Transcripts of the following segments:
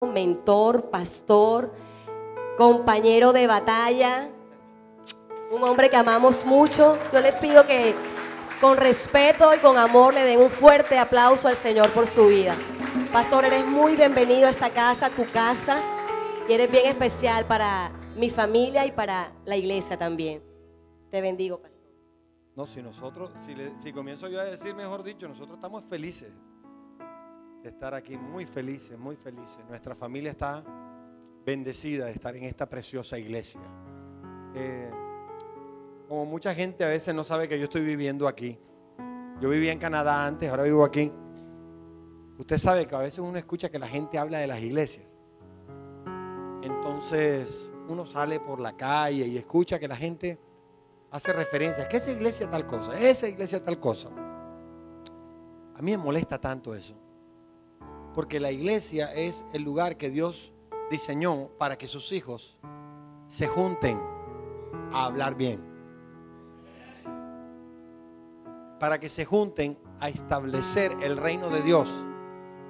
mentor, pastor, compañero de batalla, un hombre que amamos mucho. Yo les pido que con respeto y con amor le den un fuerte aplauso al Señor por su vida. Pastor, eres muy bienvenido a esta casa, tu casa, y eres bien especial para mi familia y para la iglesia también. Te bendigo, pastor. No, si comienzo yo a decir, mejor dicho, nosotros estamos felices de estar aquí, muy felices, muy felices. Nuestra familia está bendecida de estar en esta preciosa iglesia. Como mucha gente a veces no sabe que yo estoy viviendo aquí. Yo vivía en Canadá antes, ahora vivo aquí. Usted sabe que a veces uno escucha que la gente habla de las iglesias. Entonces uno sale por la calle y escucha que la gente hace referencias, que esa iglesia tal cosa, esa iglesia tal cosa. A mí me molesta tanto eso. Porque la iglesia es el lugar que Dios diseñó para que sus hijos se junten a hablar bien. Para que se junten a establecer el reino de Dios,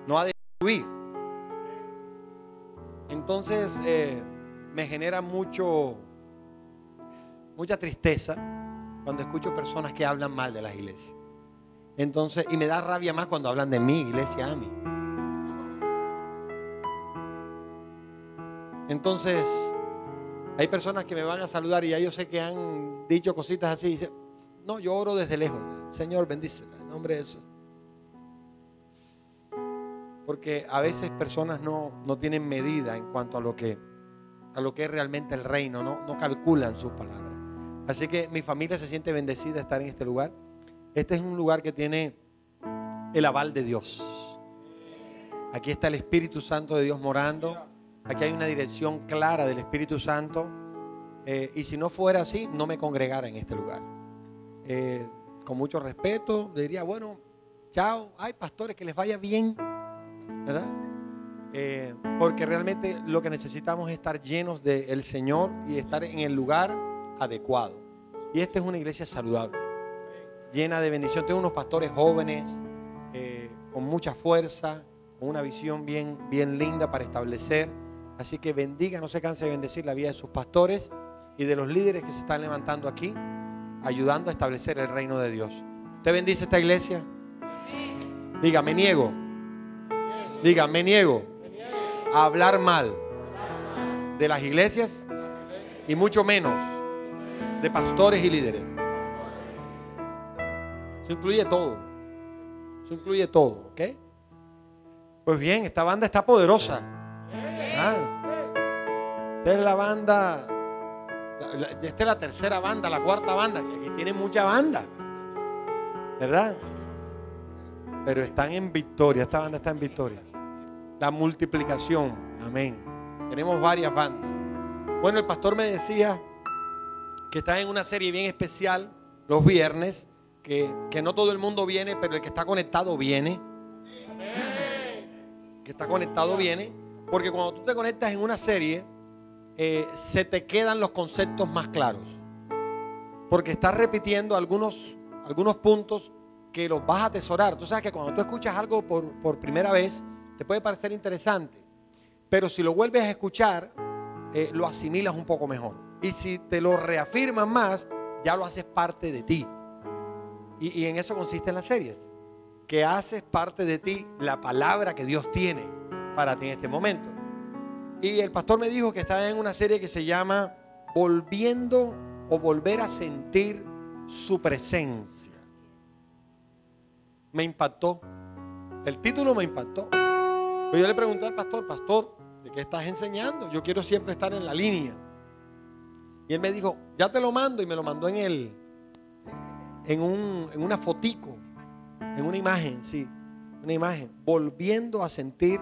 no a destruir. Entonces me genera mucha tristeza cuando escucho personas que hablan mal de las iglesias. Entonces, y me da rabia más cuando hablan de mi iglesia a mí. Entonces, hay personas que me van a saludar y ya yo sé que han dicho cositas así. Y dicen, no, yo oro desde lejos. Señor, bendícela en nombre de eso. Porque a veces personas no tienen medida en cuanto a lo que es realmente el reino, no calculan sus palabras. Así que mi familia se siente bendecida de estar en este lugar. Este es un lugar que tiene el aval de Dios. Aquí está el Espíritu Santo de Dios morando. Aquí hay una dirección clara del Espíritu Santo. Y si no fuera así, no me congregara en este lugar. Con mucho respeto, le diría, bueno, chao, ay pastores, que les vaya bien, ¿verdad? Porque realmente lo que necesitamos es estar llenos del Señor y estar en el lugar adecuado. Y esta es una iglesia saludable, llena de bendición. Tengo unos pastores jóvenes, con mucha fuerza, con una visión bien linda para establecer. Así que bendiga, no se canse de bendecir la vida de sus pastores y de los líderes que se están levantando aquí, ayudando a establecer el reino de Dios. ¿Usted bendice esta iglesia? Diga, me niego. Diga, me niego a hablar mal de las iglesias y mucho menos de pastores y líderes. Eso incluye todo. Eso incluye todo, ¿ok? Pues bien, esta banda está poderosa. Esta es la banda, esta es la tercera banda, la cuarta banda, que aquí tiene mucha banda, ¿verdad? Pero están en victoria, esta banda está en victoria. La multiplicación, amén. Tenemos varias bandas. Bueno, el pastor me decía que está en una serie bien especial los viernes, que no todo el mundo viene, pero el que está conectado viene. Que está conectado viene, porque cuando tú te conectas en una serie, se te quedan los conceptos más claros. Porque estás repitiendo algunos puntos que los vas a atesorar. Tú sabes que cuando tú escuchas algo por primera vez, te puede parecer interesante, pero si lo vuelves a escuchar, lo asimilas un poco mejor. Y si te lo reafirman más, ya lo haces parte de ti. Y en eso consisten las series, que haces parte de ti la palabra que Dios tiene para ti en este momento. Y el pastor me dijo que estaba en una serie que se llama Volviendo o Volver a Sentir Su Presencia. Me impactó. El título me impactó. Pero yo le pregunté al pastor, ¿de qué estás enseñando? Yo quiero siempre estar en la línea. Y él me dijo, ya te lo mando, y me lo mandó en una fotico, en una imagen, sí, una imagen, volviendo a sentir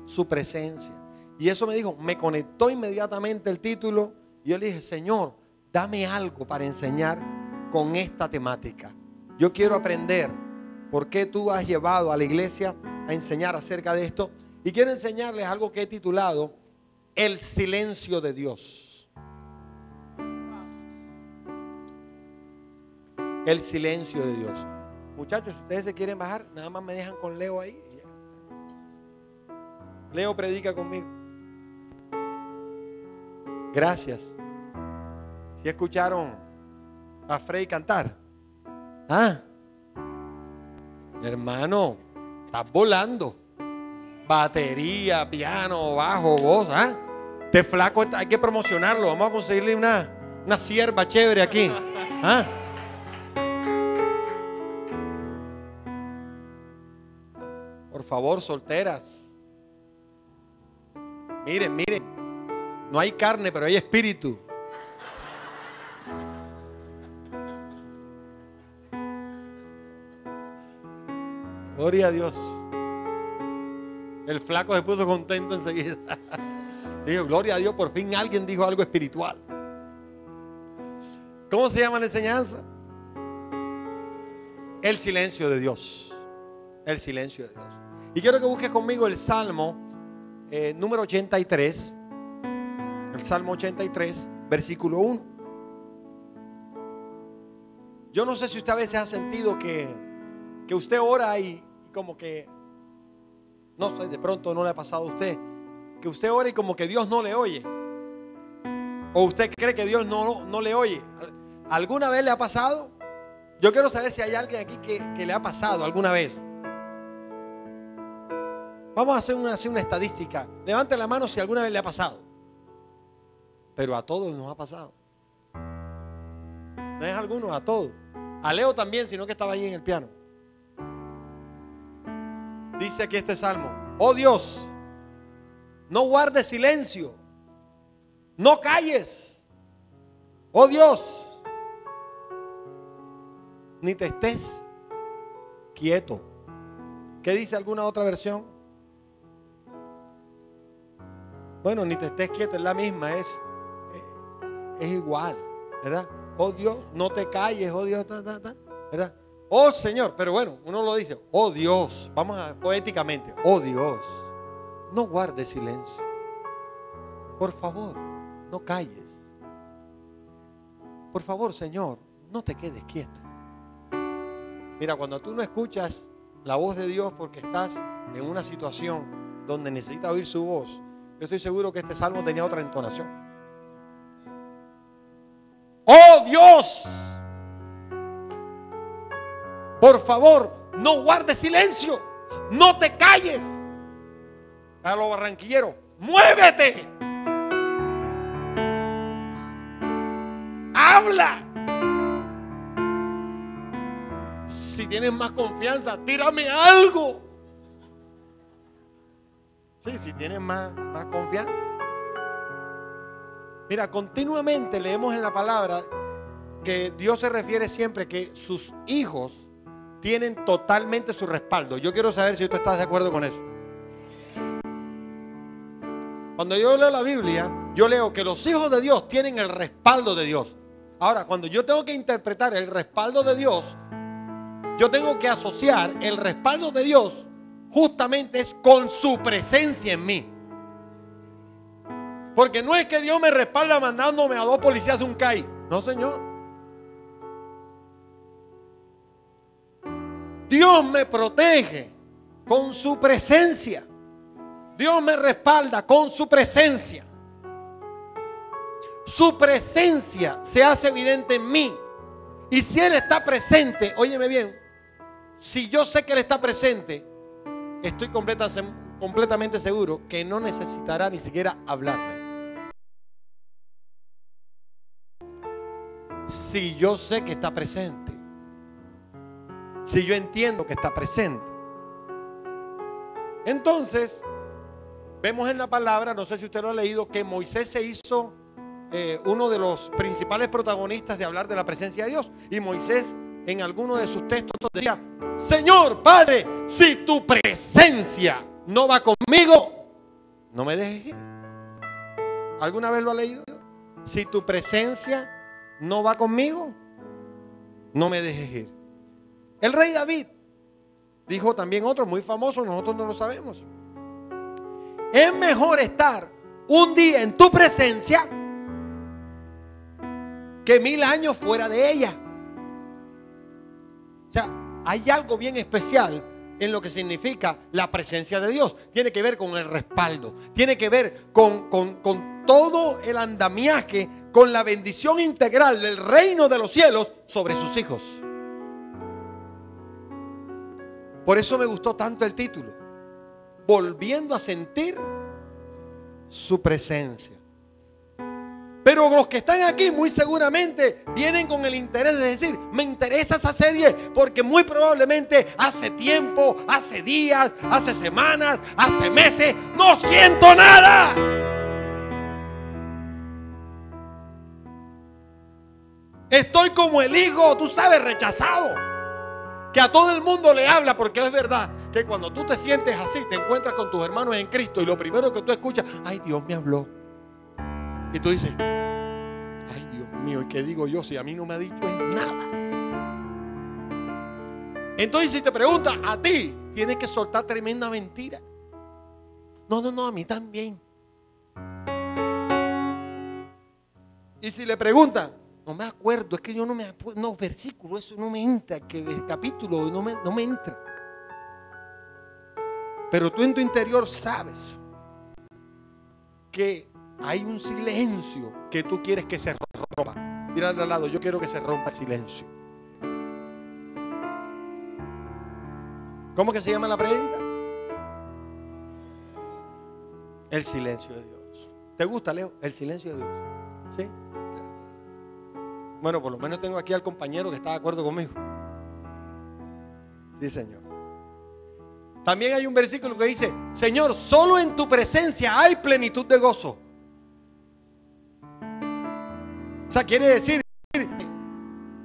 su presencia. Y eso me dijo, me conectó inmediatamente el título, y yo le dije, Señor, dame algo para enseñar con esta temática. Yo quiero aprender por qué tú has llevado a la iglesia a enseñar acerca de esto. Y quiero enseñarles algo que he titulado El silencio de Dios. El silencio de Dios. Muchachos, si ustedes se quieren bajar, nada más me dejan con Leo ahí. Leo, predica conmigo. Gracias. ¿Sí escucharon a Frey cantar? Ah, hermano, estás volando. Batería, piano, bajo, voz. ¿Ah? Este flaco hay que promocionarlo. Vamos a conseguirle una sierva chévere aquí. ¿Ah? Por favor, solteras. Miren, miren. No hay carne, pero hay espíritu. Gloria a Dios. El flaco se puso contento enseguida. Dijo, gloria a Dios, por fin alguien dijo algo espiritual. ¿Cómo se llama la enseñanza? El silencio de Dios. El silencio de Dios. Y quiero que busques conmigo el Salmo número 83. El Salmo 83, versículo 1. Yo no sé si usted a veces ha sentido que usted ora y como que, no sé, de pronto no le ha pasado a usted, que usted ora y como que Dios no le oye. O usted cree que Dios no le oye. ¿Alguna vez le ha pasado? Yo quiero saber si hay alguien aquí que le ha pasado alguna vez. Vamos a hacer una estadística. Levante la mano si alguna vez le ha pasado. Pero a todos nos ha pasado. No es a algunos, a todos. A Leo también, sino que estaba ahí en el piano. Dice aquí este salmo: oh Dios, no guardes silencio, no calles. Oh Dios, ni te estés quieto. ¿Qué dice alguna otra versión? Bueno, ni te estés quieto, es la misma, es igual, ¿verdad? Oh Dios, no te calles, oh Dios, ¿verdad? Oh Señor, pero bueno, uno lo dice, oh Dios, vamos a poéticamente, oh Dios, no guardes silencio. Por favor, no calles. Por favor, Señor, no te quedes quieto. Mira, cuando tú no escuchas la voz de Dios porque estás en una situación donde necesitas oír su voz, yo estoy seguro que este salmo tenía otra entonación. ¡Oh Dios! Por favor, no guardes silencio. No te calles. A los barranquilleros, ¡muévete! ¡Habla! Si tienes más confianza, tírame algo. Sí, si tienes más confianza. Mira, continuamente leemos en la palabra que Dios se refiere siempre que sus hijos tienen totalmente su respaldo. Yo quiero saber si tú estás de acuerdo con eso. Cuando yo leo la Biblia, yo leo que los hijos de Dios tienen el respaldo de Dios. Ahora, cuando yo tengo que interpretar el respaldo de Dios, yo tengo que asociar el respaldo de Dios justamente es con su presencia en mí. Porque no es que Dios me respalda mandándome a 2 policías de un CAI. No, Señor. Dios me protege con su presencia. Dios me respalda con su presencia. Su presencia se hace evidente en mí. Y si Él está presente, óyeme bien, si yo sé que Él está presente, estoy completamente seguro que no necesitará ni siquiera hablarme. Si yo sé que está presente, si yo entiendo que está presente, entonces vemos en la palabra, no sé si usted lo ha leído, que Moisés se hizo uno de los principales protagonistas de hablar de la presencia de Dios. Y Moisés en alguno de sus textos decía: Señor Padre, si tu presencia no va conmigo, no me dejes ir. ¿Alguna vez lo ha leído? Si tu presencia no va conmigo, no me dejes ir. El rey David dijo también otro muy famoso, nosotros no lo sabemos: es mejor estar un día en tu presencia que 1000 años fuera de ella. O sea, hay algo bien especial en lo que significa la presencia de Dios. Tiene que ver con el respaldo. Tiene que ver con todo el andamiaje, con la bendición integral del reino de los cielos sobre sus hijos. Por eso me gustó tanto el título. Volviendo a sentir su presencia. Pero los que están aquí muy seguramente vienen con el interés de decir, me interesa esa serie porque muy probablemente hace tiempo, hace días, hace semanas, hace meses, no siento nada. Estoy como el hijo, tú sabes, rechazado, que a todo el mundo le habla, porque es verdad que cuando tú te sientes así, te encuentras con tus hermanos en Cristo y lo primero que tú escuchas, ay, Dios me habló. Y tú dices, ay, Dios mío, ¿y qué digo yo si a mí no me ha dicho nada? Entonces si te preguntas a ti, tienes que soltar tremenda mentira. No, a mí también. Y si le preguntan, no me acuerdo, es que yo no me acuerdo, no, versículo, eso no me entra, que el capítulo no me entra. Pero tú en tu interior sabes que hay un silencio que tú quieres que se rompa. Mira al lado, yo quiero que se rompa el silencio. ¿Cómo que se llama la prédica? El silencio de Dios. ¿Te gusta, Leo? El silencio de Dios. ¿Sí? Bueno, por lo menos tengo aquí al compañero que está de acuerdo conmigo. Sí, Señor. También hay un versículo que dice, Señor, solo en tu presencia hay plenitud de gozo. O sea, quiere decir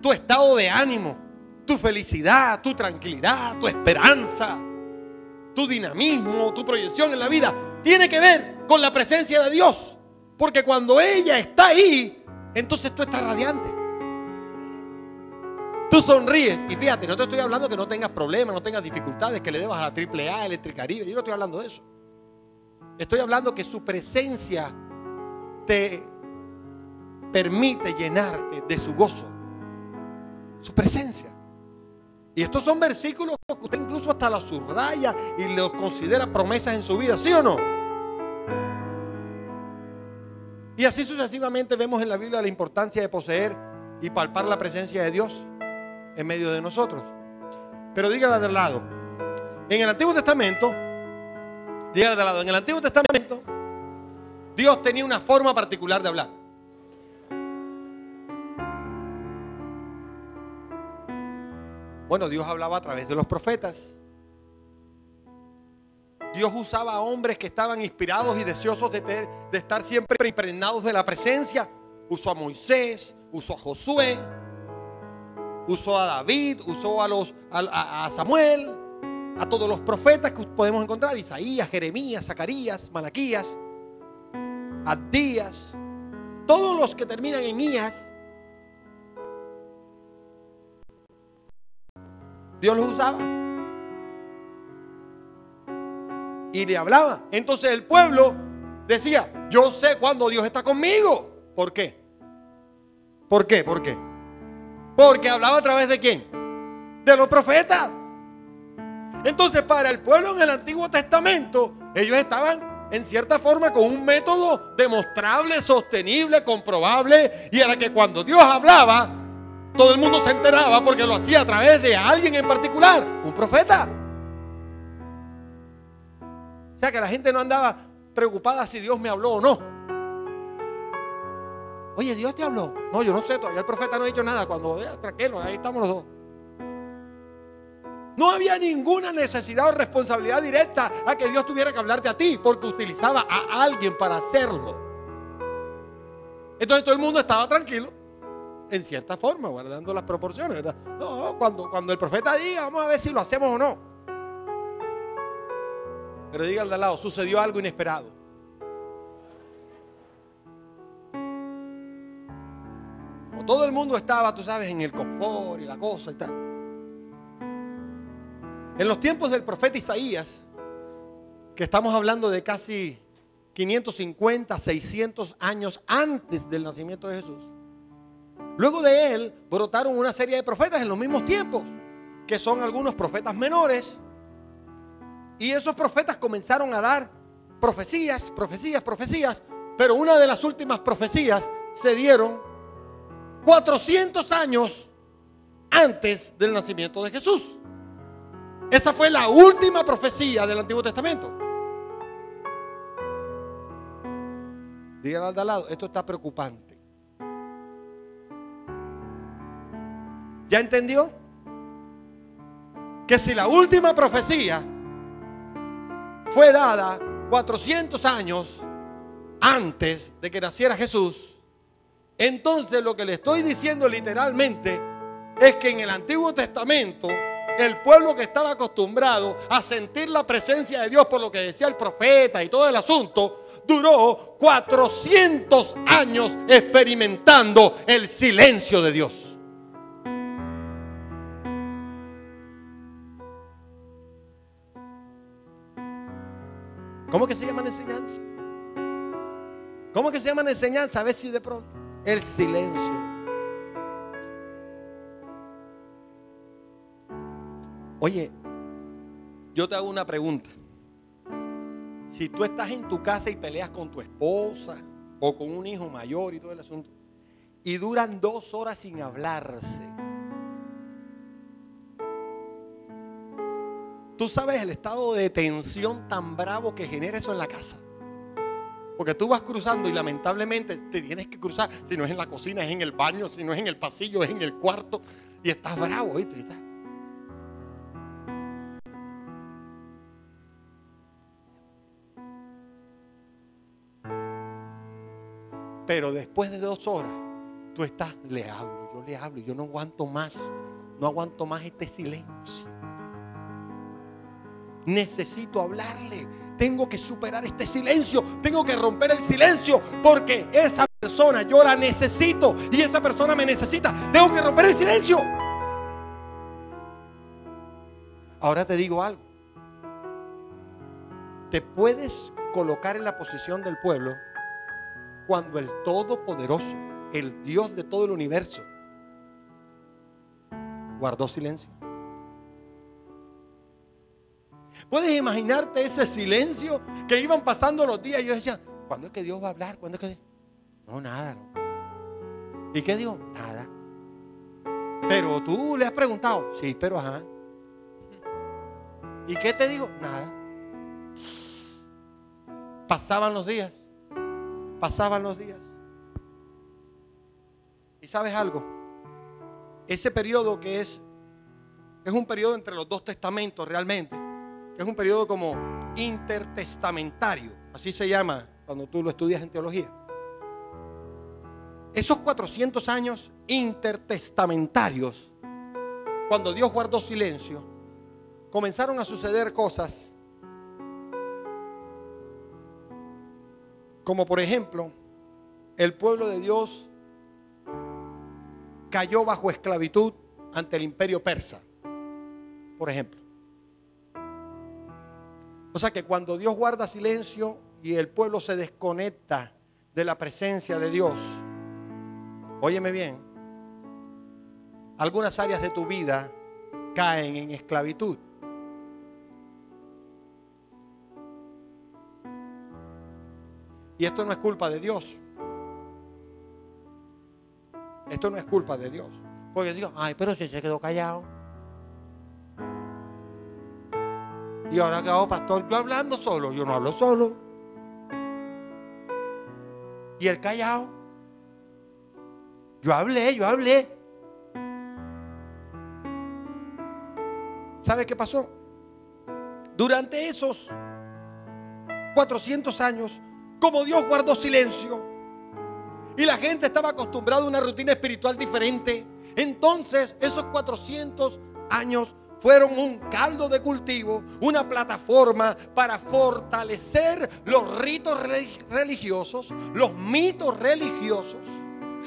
tu estado de ánimo, tu felicidad, tu tranquilidad, tu esperanza, tu dinamismo, tu proyección en la vida, tiene que ver con la presencia de Dios. Porque cuando ella está ahí, entonces tú estás radiante. Tú sonríes. Y fíjate, no te estoy hablando que no tengas problemas, no tengas dificultades, que le debas a la AAA, Electricaribe. Yo no estoy hablando de eso. Estoy hablando que su presencia te permite llenarte de su gozo. Su presencia. Y estos son versículos que usted incluso hasta los subraya y los considera promesas en su vida, ¿sí o no? Y así sucesivamente vemos en la Biblia la importancia de poseer y palpar la presencia de Dios en medio de nosotros. Pero dígale de lado, en el Antiguo Testamento, dígale de lado, en el Antiguo Testamento, Dios tenía una forma particular de hablar. Bueno, Dios hablaba a través de los profetas. Dios usaba a hombres que estaban inspirados y deseosos de estar siempre impregnados de la presencia. Usó a Moisés, usó a Josué, usó a David, usó a Samuel, a todos los profetas que podemos encontrar, Isaías, Jeremías, Zacarías, Malaquías, Abdías, todos los que terminan en Ías. Dios los usaba y le hablaba. Entonces el pueblo decía, yo sé cuando Dios está conmigo. ¿Por qué? ¿Por qué? ¿Por qué? Porque hablaba a través de ¿quién? De los profetas. Entonces para el pueblo en el Antiguo Testamento, ellos estaban en cierta forma con un método demostrable, sostenible, comprobable, y era que cuando Dios hablaba, todo el mundo se enteraba porque lo hacía a través de alguien en particular, un profeta. O sea que la gente no andaba preocupada si Dios me habló o no. Oye, ¿Dios te habló? No, yo no sé, todavía el profeta no ha dicho nada. Cuando tranquilo, ahí estamos los dos. No había ninguna necesidad o responsabilidad directa a que Dios tuviera que hablarte a ti, porque utilizaba a alguien para hacerlo. Entonces todo el mundo estaba tranquilo, en cierta forma, guardando las proporciones, ¿verdad? No, cuando el profeta diga, vamos a ver si lo hacemos o no. Pero diga al de al lado, sucedió algo inesperado. Como todo el mundo estaba, tú sabes, en el confort y la cosa y tal. En los tiempos del profeta Isaías, que estamos hablando de casi 550, 600 años antes del nacimiento de Jesús, luego de él brotaron una serie de profetas en los mismos tiempos, que son algunos profetas menores Y esos profetas comenzaron a dar profecías. Pero una de las últimas profecías se dieron 400 años antes del nacimiento de Jesús. Esa fue la última profecía del Antiguo Testamento. Dígale al de al lado, esto está preocupante. ¿Ya entendió? Que si la última profecía fue dada 400 años antes de que naciera Jesús, entonces lo que le estoy diciendo literalmente es que en el Antiguo Testamento el pueblo que estaba acostumbrado a sentir la presencia de Dios por lo que decía el profeta y todo el asunto, duró 400 años experimentando el silencio de Dios. ¿Cómo que se llama la enseñanza? ¿Cómo que se llama la enseñanza? A ver si de pronto. El silencio. Oye, yo te hago una pregunta. Si tú estás en tu casa y peleas con tu esposa o con un hijo mayor y todo el asunto, y duran 2 horas sin hablarse, tú sabes el estado de tensión tan bravo que genera eso en la casa. Porque tú vas cruzando y lamentablemente te tienes que cruzar. Si no es en la cocina, es en el baño. Si no es en el pasillo, es en el cuarto. Y estás bravo, ¿viste? Pero después de 2 horas, tú estás, le hablo, yo no aguanto más. No aguanto más este silencio. Necesito hablarle. Tengo que superar este silencio. Tengo que romper el silencio. Porque esa persona yo la necesito. Y esa persona me necesita. Tengo que romper el silencio. Ahora te digo algo. Te puedes colocar en la posición del pueblo cuando el Todopoderoso, el Dios de todo el universo, guardó silencio. ¿Puedes imaginarte ese silencio que iban pasando los días? Y yo decía, ¿cuándo es que Dios va a hablar? ¿Cuándo es que? No, nada. No. ¿Y qué dijo? Nada. Pero tú le has preguntado. Sí, pero ajá. ¿Y qué te digo? Nada. Pasaban los días. ¿Y sabes algo? Ese periodo que es un periodo entre los 2 testamentos realmente. Es un periodo como intertestamentario, así se llama cuando tú lo estudias en teología. Esos 400 años intertestamentarios, cuando Dios guardó silencio, comenzaron a suceder cosas como por ejemplo, el pueblo de Dios cayó bajo esclavitud ante el imperio persa, por ejemplo. O sea que cuando Dios guarda silencio y el pueblo se desconecta de la presencia de Dios, óyeme bien, algunas áreas de tu vida caen en esclavitud. Y esto no es culpa de Dios. Esto no es culpa de Dios. Porque digo, ay, pero si se quedó callado. Y ahora que hago, pastor, yo hablando solo. Yo no hablo solo. Y el callado. Yo hablé. ¿Sabe qué pasó? Durante esos 400 años, como Dios guardó silencio y la gente estaba acostumbrada a una rutina espiritual diferente, entonces esos 400 años fueron un caldo de cultivo, una plataforma para fortalecer los ritos religiosos, los mitos religiosos,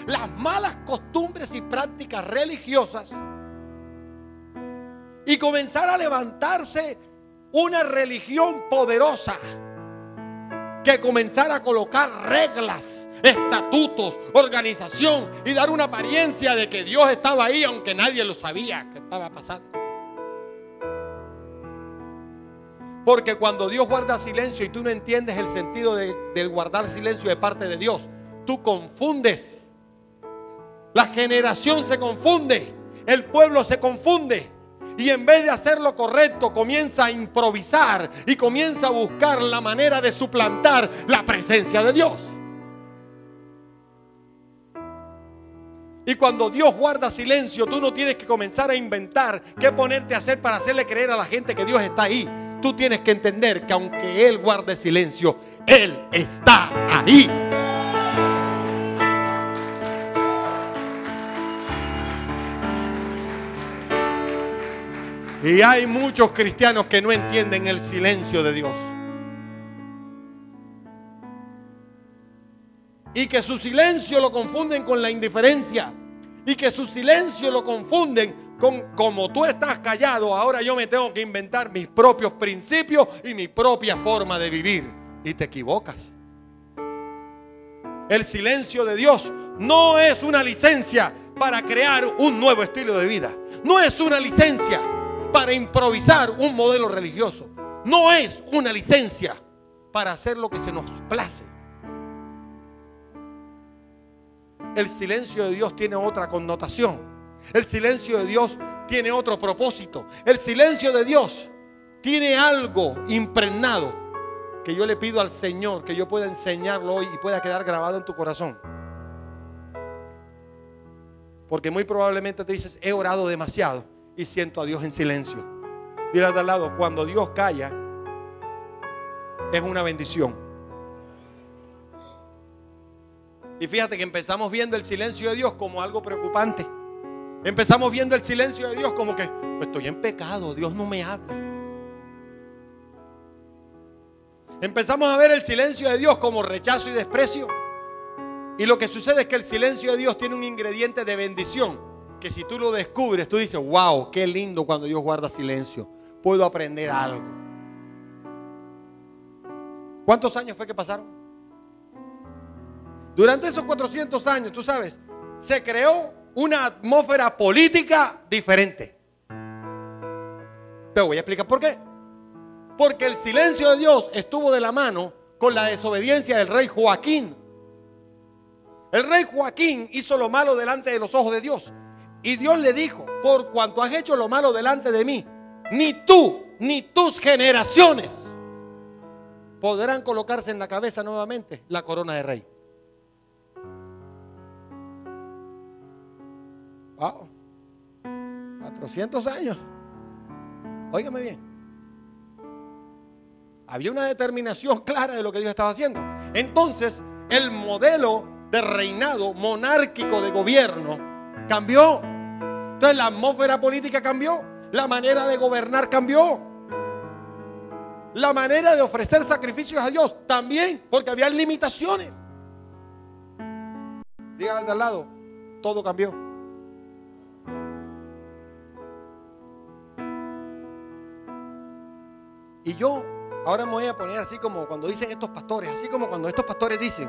las malas costumbres y prácticas religiosas, y comenzar a levantarse una religión poderosa que comenzara a colocar reglas, estatutos, organización y dar una apariencia de que Dios estaba ahí aunque nadie lo sabía que estaba pasando. Porque cuando Dios guarda silencio y tú no entiendes el sentido del guardar silencio de parte de Dios, tú confundes. La generación se confunde, el pueblo se confunde. Y en vez de hacer lo correcto, comienza a improvisar y comienza a buscar la manera de suplantar la presencia de Dios. Y cuando Dios guarda silencio, tú no tienes que comenzar a inventar qué ponerte a hacer para hacerle creer a la gente que Dios está ahí. Tú tienes que entender que aunque Él guarde silencio, Él está ahí. Y hay muchos cristianos que no entienden el silencio de Dios. Y que su silencio lo confunden con la indiferencia. Y que su silencio lo confunden con: como tú estás callado, ahora yo me tengo que inventar mis propios principios y mi propia forma de vivir. Y te equivocas. El silencio de Dios no es una licencia para crear un nuevo estilo de vida. No es una licencia para improvisar un modelo religioso. No es una licencia para hacer lo que se nos place. El silencio de Dios tiene otra connotación. El silencio de Dios tiene otro propósito. El silencio de Dios tiene algo impregnado que yo le pido al Señor que yo pueda enseñarlo hoy y pueda quedar grabado en tu corazón. Porque muy probablemente te dices: he orado demasiado y siento a Dios en silencio. Dile al de al lado: cuando Dios calla, es una bendición. Y fíjate que empezamos viendo el silencio de Dios como algo preocupante. Empezamos viendo el silencio de Dios como que: estoy en pecado, Dios no me habla. Empezamos a ver el silencio de Dios como rechazo y desprecio. Y lo que sucede es que el silencio de Dios tiene un ingrediente de bendición, que si tú lo descubres, tú dices: wow, qué lindo cuando Dios guarda silencio. Puedo aprender algo. ¿Cuántos años fue que pasaron? Durante esos 400 años, tú sabes, se creó una atmósfera política diferente. Te voy a explicar por qué. Porque el silencio de Dios estuvo de la mano con la desobediencia del rey Joaquín. El rey Joaquín hizo lo malo delante de los ojos de Dios. Y Dios le dijo: por cuanto has hecho lo malo delante de mí, ni tú ni tus generaciones podrán colocarse en la cabeza nuevamente la corona de rey. Wow, 400 años. Óigame bien. Había una determinación clara de lo que Dios estaba haciendo. Entonces, el modelo de reinado monárquico de gobierno cambió. Entonces, la atmósfera política cambió. La manera de gobernar cambió. La manera de ofrecer sacrificios a Dios también, porque había limitaciones. Dígale de al lado: todo cambió. Y yo ahora me voy a poner así como cuando dicen estos pastores, así como cuando estos pastores dicen: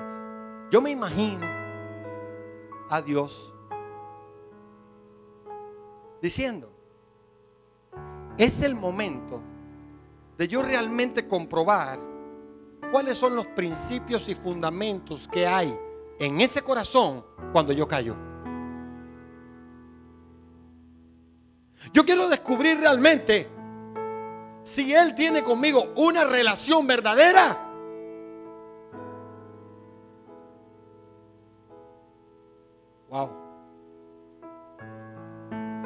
yo me imagino a Dios diciendo: es el momento de yo realmente comprobar cuáles son los principios y fundamentos que hay en ese corazón cuando yo callo. Yo quiero descubrir realmente si Él tiene conmigo una relación verdadera. Wow.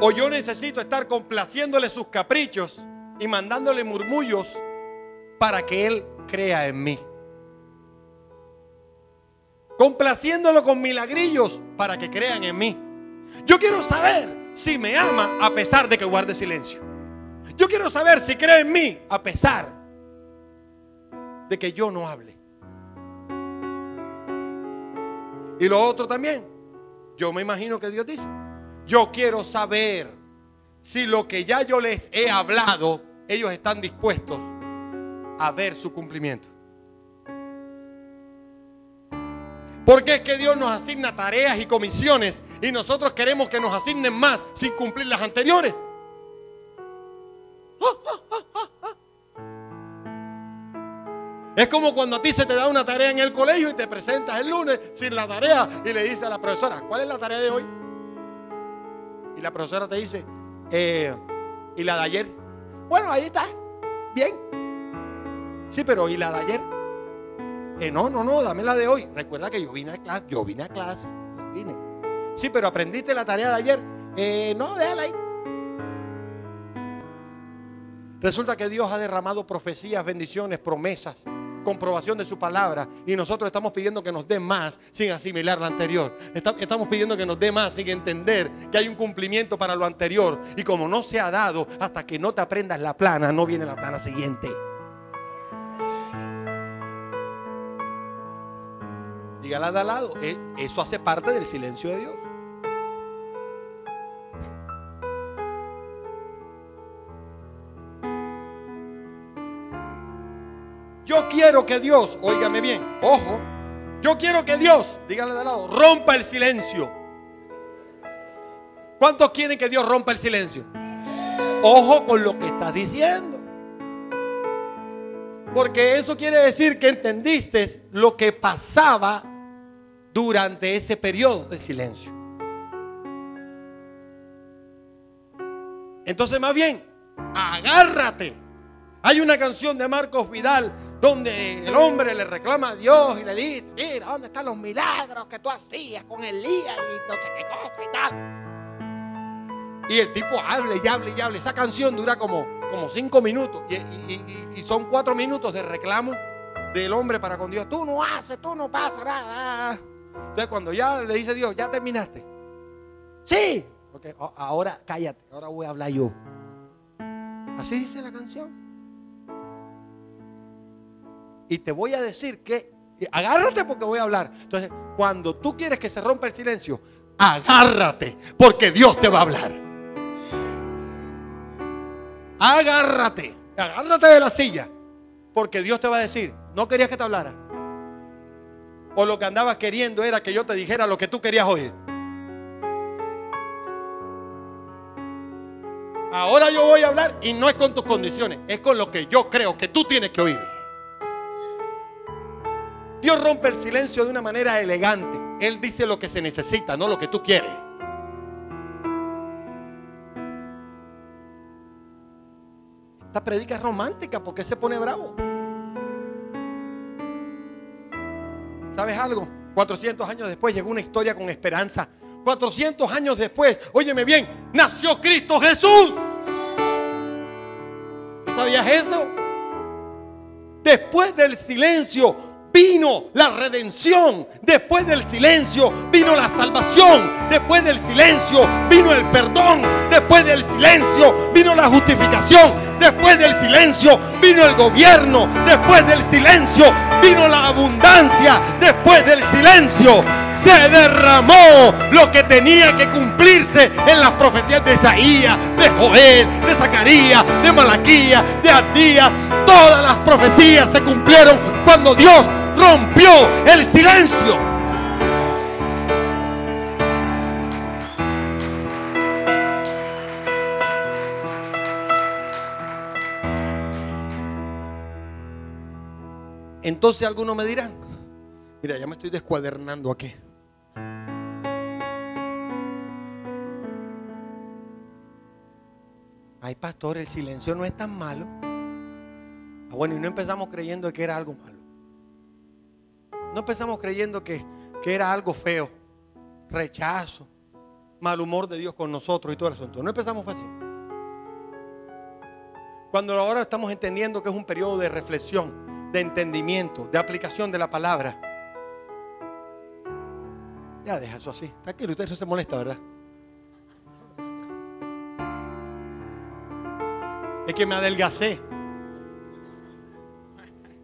O yo necesito estar complaciéndole sus caprichos y mandándole murmullos para que Él crea en mí. Complaciéndolo con milagrillos para que crean en mí. Yo quiero saber si me ama a pesar de que guarde silencio. Yo quiero saber si cree en mí a pesar de que yo no hable. Y lo otro también, yo me imagino que Dios dice: yo quiero saber si lo que ya yo les he hablado, ellos están dispuestos a ver su cumplimiento. Porque es que Dios nos asigna tareas y comisiones y nosotros queremos que nos asignen más sin cumplir las anteriores. Es como cuando a ti se te da una tarea en el colegio y te presentas el lunes sin la tarea y le dices a la profesora, ¿cuál es la tarea de hoy? Y la profesora te dice, ¿y la de ayer? Bueno, ahí está, bien. Sí, pero ¿y la de ayer? No, dame la de hoy. Recuerda que yo vine a clase. Sí, pero ¿aprendiste la tarea de ayer? No, déjala ahí. Resulta que Dios ha derramado profecías, bendiciones, promesas, comprobación de su palabra, y nosotros estamos pidiendo que nos dé más sin asimilar lo anterior. Estamos pidiendo que nos dé más sin entender que hay un cumplimiento para lo anterior, y como no se ha dado, hasta que no te aprendas la plana, no viene la plana siguiente. Dígala de al lado, eso hace parte del silencio de Dios. Yo quiero que Dios, óigame bien, ojo, yo quiero que Dios, dígale de al lado, rompa el silencio. ¿Cuántos quieren que Dios rompa el silencio? Ojo con lo que estás diciendo. Porque eso quiere decir que entendiste lo que pasaba durante ese periodo de silencio. Entonces, más bien, agárrate. Hay una canción de Marcos Vidal donde el hombre le reclama a Dios y le dice, mira, ¿dónde están los milagros que tú hacías con Elías y no sé qué cosa y tal? Y el tipo habla y habla y habla. Esa canción dura como 5 minutos y son 4 minutos de reclamo del hombre para con Dios. Tú no haces, tú no pasa nada. Entonces cuando ya le dice Dios, ¿ya terminaste? Sí. Okay, ahora cállate, ahora voy a hablar yo. Así dice la canción. Y te voy a decir que, agárrate porque voy a hablar. Entonces, cuando tú quieres que se rompa el silencio, agárrate porque Dios te va a hablar. Agárrate de la silla porque Dios te va a decir, no querías que te hablara. O lo que andabas queriendo era que yo te dijera lo que tú querías oír. Ahora yo voy a hablar y no es con tus condiciones, es con lo que yo creo que tú tienes que oír. Dios rompe el silencio de una manera elegante. Él dice lo que se necesita, no lo que tú quieres. Esta predica es romántica, ¿por qué se pone bravo? ¿Sabes algo? 400 años después llegó una historia con esperanza. 400 años después, óyeme bien, nació Cristo Jesús. ¿Sabías eso? Después del silencio vino la redención. Después del silencio vino la salvación. Después del silencio vino el perdón. Después del silencio vino la justificación. Después del silencio vino el gobierno. Después del silencio vino la abundancia. Después del silencio se derramó lo que tenía que cumplirse en las profecías de Isaías, de Joel, de Zacarías, de Malaquías, de Abdías. Todas las profecías se cumplieron cuando Dios rompió el silencio. Entonces algunos me dirán, mira, ya me estoy descuadernando aquí. Ay, pastor, el silencio no es tan malo. Bueno, y no empezamos creyendo que era algo malo. No empezamos creyendo que era algo feo, rechazo, mal humor de Dios con nosotros y todo el asunto. No empezamos así. Cuando ahora estamos entendiendo que es un periodo de reflexión, de entendimiento, de aplicación de la palabra. Ya deja eso así. Tranquilo, usted no se molesta, ¿verdad? Es que me adelgacé.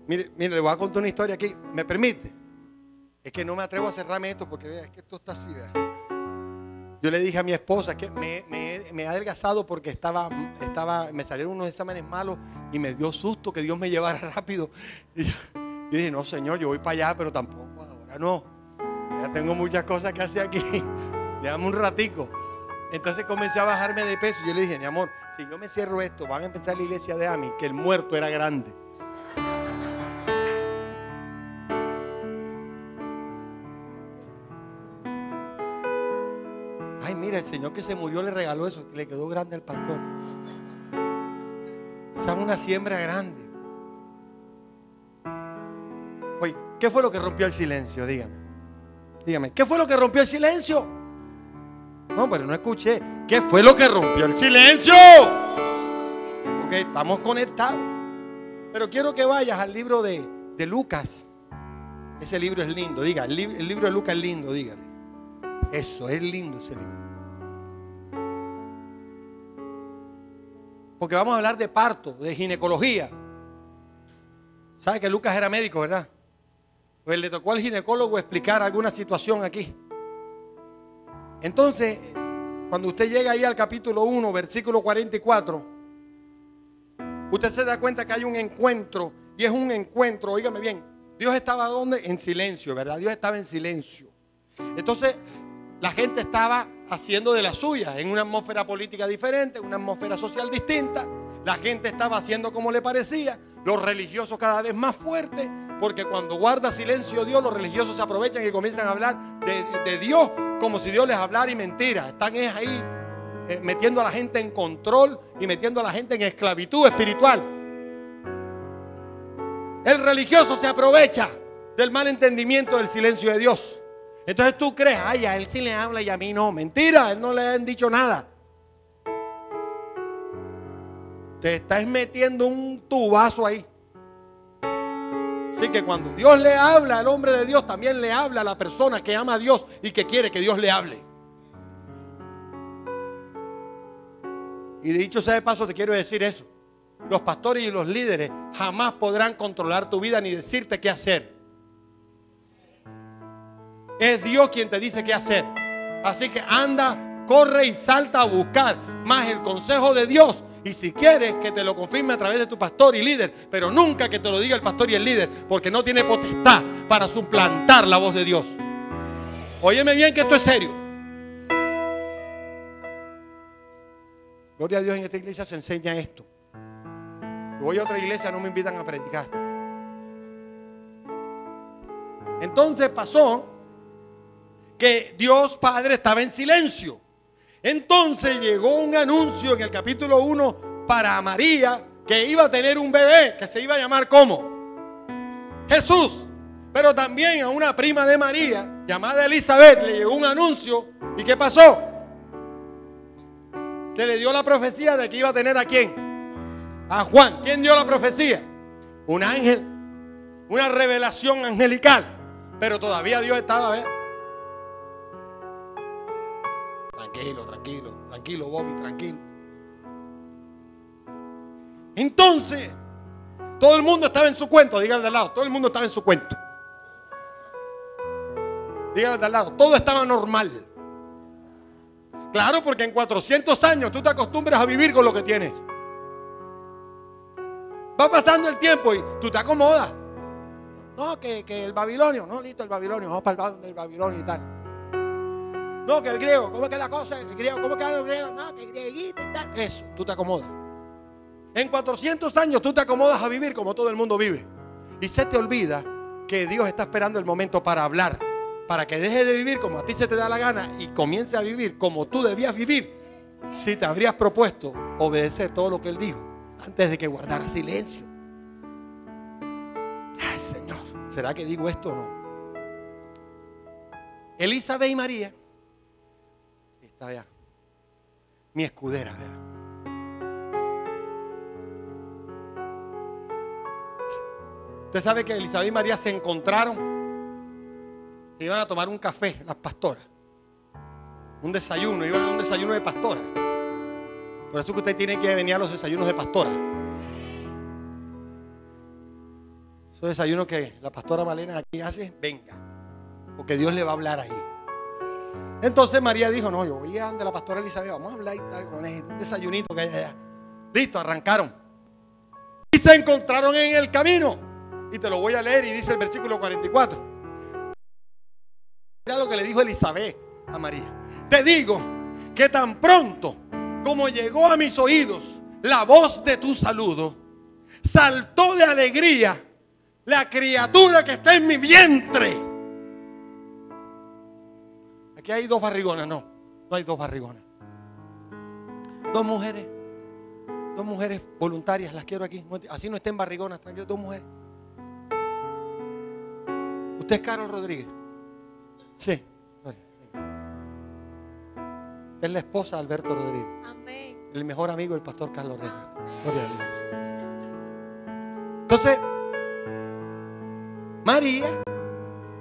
Mire, le voy a contar una historia aquí. ¿Me permite? Es que no me atrevo a cerrarme esto porque vea, es que esto está así, vea. Yo le dije a mi esposa que me he adelgazado porque me salieron unos exámenes malos y me dio susto que Dios me llevara rápido. Y yo dije, no, Señor, yo voy para allá, pero tampoco ahora no. Ya tengo muchas cosas que hacer aquí. Déjame un ratico. Entonces comencé a bajarme de peso. Yo le dije, mi amor, si yo me cierro esto, van a empezar la iglesia de Ami, que el muerto era grande. Ay, mira, el Señor que se murió le regaló eso, que le quedó grande al pastor. Esa es una siembra grande. Oye, ¿qué fue lo que rompió el silencio? Dígame. Dígame, ¿qué fue lo que rompió el silencio? No, pero no escuché. ¿Qué fue lo que rompió el silencio? Ok, estamos conectados. Pero quiero que vayas al libro de Lucas. Ese libro es lindo. Diga, el libro de Lucas es lindo, dígale. Eso, es lindo ese libro. Porque vamos a hablar de parto, de ginecología. ¿Sabe que Lucas era médico, verdad? Pues le tocó al ginecólogo explicar alguna situación aquí. Entonces, cuando usted llega ahí al capítulo 1, versículo 44, usted se da cuenta que hay un encuentro. Y es un encuentro, óigame bien. Dios estaba ¿dónde? En silencio, ¿verdad? Dios estaba en silencio. Entonces, la gente estaba haciendo de la suya, en una atmósfera política diferente, una atmósfera social distinta. La gente estaba haciendo como le parecía. Los religiosos cada vez más fuertes, porque cuando guarda silencio Dios, los religiosos se aprovechan y comienzan a hablar de Dios como si Dios les hablara y mentira. Están ahí metiendo a la gente en control y metiendo a la gente en esclavitud espiritual. El religioso se aprovecha del mal entendimiento del silencio de Dios. Entonces tú crees, ay, a él sí le habla y a mí no. Mentira, a él no le han dicho nada. Te estás metiendo un tubazo ahí. Así que cuando Dios le habla al hombre de Dios, también le habla a la persona que ama a Dios y que quiere que Dios le hable. Y dicho sea de paso, te quiero decir eso. Los pastores y los líderes jamás podrán controlar tu vida ni decirte qué hacer. Es Dios quien te dice qué hacer. Así que anda, corre y salta a buscar más el consejo de Dios. Y si quieres que te lo confirme a través de tu pastor y líder, pero nunca que te lo diga el pastor y el líder, porque no tiene potestad para suplantar la voz de Dios. Óyeme bien que esto es serio. Gloria a Dios, en esta iglesia se enseña esto. Voy a otra iglesia, no me invitan a predicar. Entonces pasó que Dios Padre estaba en silencio. Entonces llegó un anuncio en el capítulo 1 para María, que iba a tener un bebé que se iba a llamar ¿cómo? Jesús. Pero también a una prima de María llamada Elizabeth le llegó un anuncio. ¿Y qué pasó? Se le dio la profecía de que iba a tener ¿a quién? A Juan. ¿Quién dio la profecía? Un ángel. Una revelación angelical. Pero todavía Dios estaba, ¿eh? Tranquilo, Bobby, tranquilo. Entonces, todo el mundo estaba en su cuento. Dígale de al lado, todo el mundo estaba en su cuento. Dígale de al lado, todo estaba normal. Claro, porque en 400 años tú te acostumbras a vivir con lo que tienes. Va pasando el tiempo y tú te acomodas. No, que el babilonio, no, listo, el babilonio, vamos para el lado del babilonio y tal. No, que el griego, ¿cómo es que la cosa? El griego, ¿cómo es que el griego? No, que el grieguito y tal. Eso, tú te acomodas. En 400 años tú te acomodas a vivir como todo el mundo vive. Y se te olvida que Dios está esperando el momento para hablar. Para que dejes de vivir como a ti se te da la gana y comience a vivir como tú debías vivir. Si te habrías propuesto obedecer todo lo que Él dijo antes de que guardara silencio. Ay, Señor, ¿será que digo esto o no? Elizabeth y María. Está allá. Mi escudera, ¿verdad? Usted sabe que Elizabeth y María se encontraron. Se iban a tomar un café, las pastoras. Un desayuno, iban a un desayuno de pastora. Por eso que usted tiene que venir a los desayunos de pastora. Esos desayunos que la pastora Malena aquí hace, venga. Porque Dios le va a hablar ahí. Entonces María dijo, no, yo voy a donde la pastora Elizabeth, vamos a hablar y tal, con un desayunito que hay allá. Listo, arrancaron. Y se encontraron en el camino. Y te lo voy a leer y dice el versículo 44. Mira lo que le dijo Elizabeth a María. Te digo que tan pronto como llegó a mis oídos la voz de tu saludo, saltó de alegría la criatura que está en mi vientre. Aquí hay dos barrigonas, no. No hay dos barrigonas. Dos mujeres voluntarias, las quiero aquí. Así no estén barrigonas, tranquilos, dos mujeres. ¿Usted es Carol Rodríguez? Sí. Es la esposa de Alberto Rodríguez. Amén. El mejor amigo del pastor Carlos Reina. Gloria a Dios. Entonces, María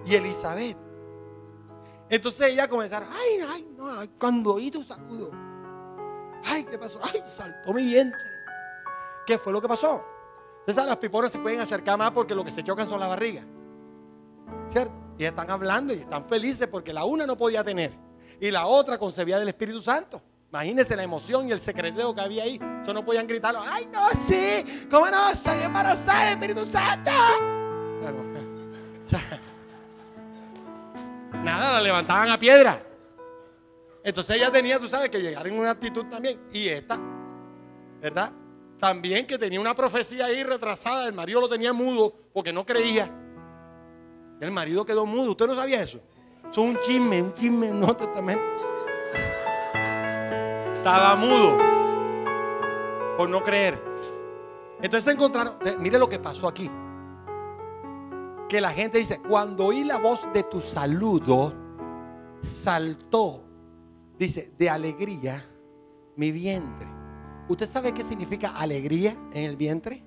y Elizabeth. Entonces ella comenzaron, ay, no, cuando oí tu saludo, ay, ¿qué pasó? Ay, saltó mi vientre. ¿Qué fue lo que pasó? Entonces las piponas se pueden acercar más porque lo que se chocan son las barrigas, ¿cierto? Y están hablando y están felices porque la una no podía tener y la otra concebía del Espíritu Santo. Imagínense la emoción y el secreteo que había ahí. Eso no podían gritarlo, ay, no, sí, ¿cómo no? Salí embarazada del Espíritu Santo. Nada, la levantaban a piedra. Entonces ella tenía, tú sabes, que llegar en una actitud también. Y esta, ¿verdad? También que tenía una profecía ahí retrasada. El marido lo tenía mudo porque no creía. El marido quedó mudo. ¿Usted no sabía eso? Eso es un chisme en el Nuevo Testamento. Estaba mudo por no creer. Entonces se encontraron. Mire lo que pasó aquí. Que la gente dice, cuando oí la voz de tu saludo, saltó, dice, de alegría mi vientre. ¿Usted sabe qué significa alegría en el vientre?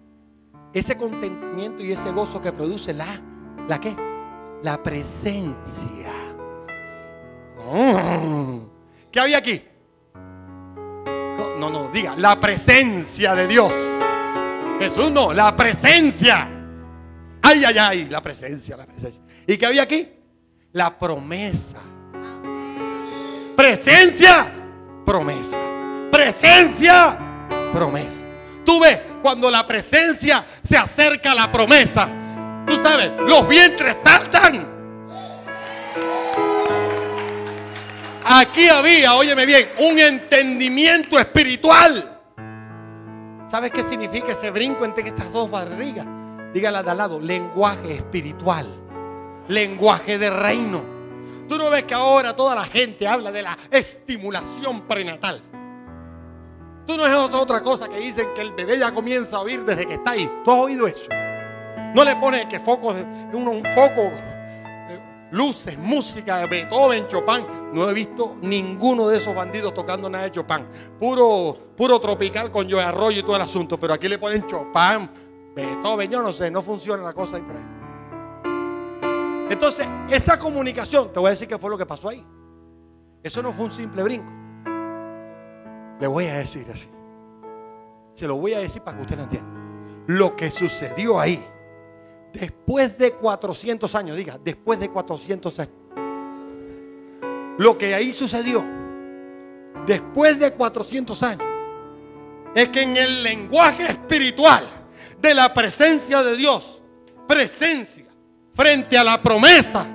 Ese contentamiento y ese gozo que produce ¿la qué? La presencia. ¿Qué había aquí? No, diga, la presencia de Dios. Jesús no, la presencia. Ay, la presencia. ¿Y qué había aquí? La promesa. Presencia, promesa. Presencia, promesa. Tú ves, cuando la presencia se acerca a la promesa, tú sabes, los vientres saltan. Aquí había, óyeme bien, un entendimiento espiritual. ¿Sabes qué significa ese brinco entre estas dos barrigas? Dígala de al lado, lenguaje espiritual, lenguaje de reino. Tú no ves que ahora toda la gente habla de la estimulación prenatal. Tú no es otra cosa que dicen que el bebé ya comienza a oír desde que está ahí. ¿Tú has oído eso? No le pones que un foco, luces, música de Beethoven, Chopin. No he visto ninguno de esos bandidos tocando nada de Chopin. Puro tropical con Joe Arroyo y todo el asunto. Pero aquí le ponen Chopin, Beethoven, yo no sé, no funciona la cosa ahí por ahí. Entonces, esa comunicación, te voy a decir qué fue lo que pasó ahí. Eso no fue un simple brinco. Le voy a decir así. Se lo voy a decir para que usted lo entienda. Lo que sucedió ahí, después de 400 años, diga, después de 400 años. Lo que ahí sucedió, después de 400 años, es que en el lenguaje espiritual de la presencia de Dios, presencia frente a la promesa,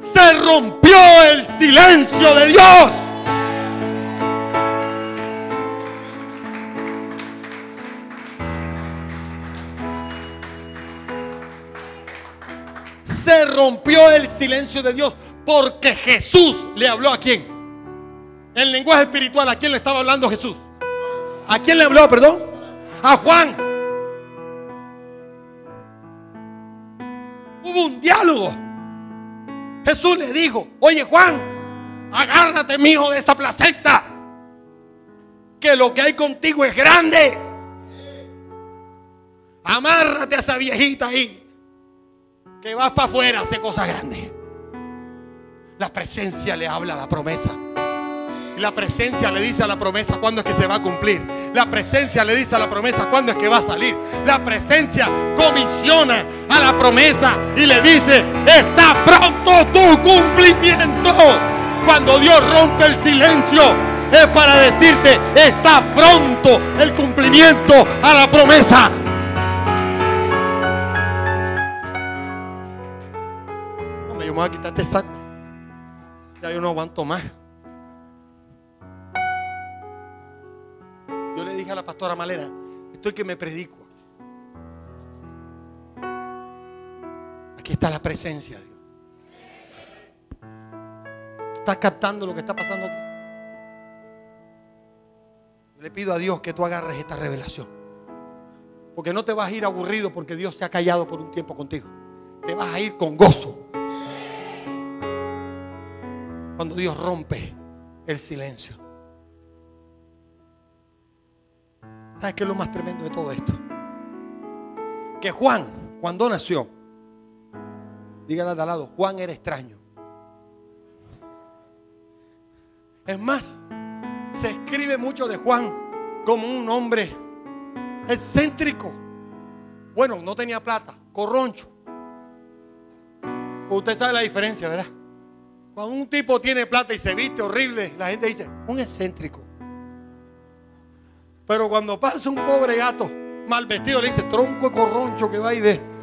se rompió el silencio de Dios. Se rompió el silencio de Dios porque Jesús le habló ¿a quién? En lenguaje espiritual, ¿a quién le estaba hablando Jesús? ¿A quién le habló, perdón? A Juan. Hubo un diálogo. Jesús le dijo, oye Juan, agárrate mijo de esa placenta, que lo que hay contigo es grande. Amárrate a esa viejita ahí, que vas para afuera a hacer cosas grandes. La presencia le habla a la promesa. Y la presencia le dice a la promesa cuándo es que se va a cumplir. La presencia le dice a la promesa cuándo es que va a salir. La presencia comisiona a la promesa y le dice, está pronto tu cumplimiento. Cuando Dios rompe el silencio, es para decirte, está pronto el cumplimiento a la promesa. Yo me voy a quitar este saco. Ya yo no aguanto más. Yo le dije a la pastora Malena, estoy que me predico. Aquí está la presencia de Dios. ¿Tú estás captando lo que está pasando aquí? Le pido a Dios que tú agarres esta revelación. Porque no te vas a ir aburrido porque Dios se ha callado por un tiempo contigo. Te vas a ir con gozo. Cuando Dios rompe el silencio. ¿Sabes qué es lo más tremendo de todo esto? Que Juan, cuando nació, dígale de al lado, Juan era extraño. Es más, se escribe mucho de Juan como un hombre excéntrico. Bueno, no tenía plata, corroncho. Usted sabe la diferencia, ¿verdad? Cuando un tipo tiene plata y se viste horrible, la gente dice, un excéntrico. Pero cuando pasa un pobre gato mal vestido, le dice, tronco de corroncho que va y ve.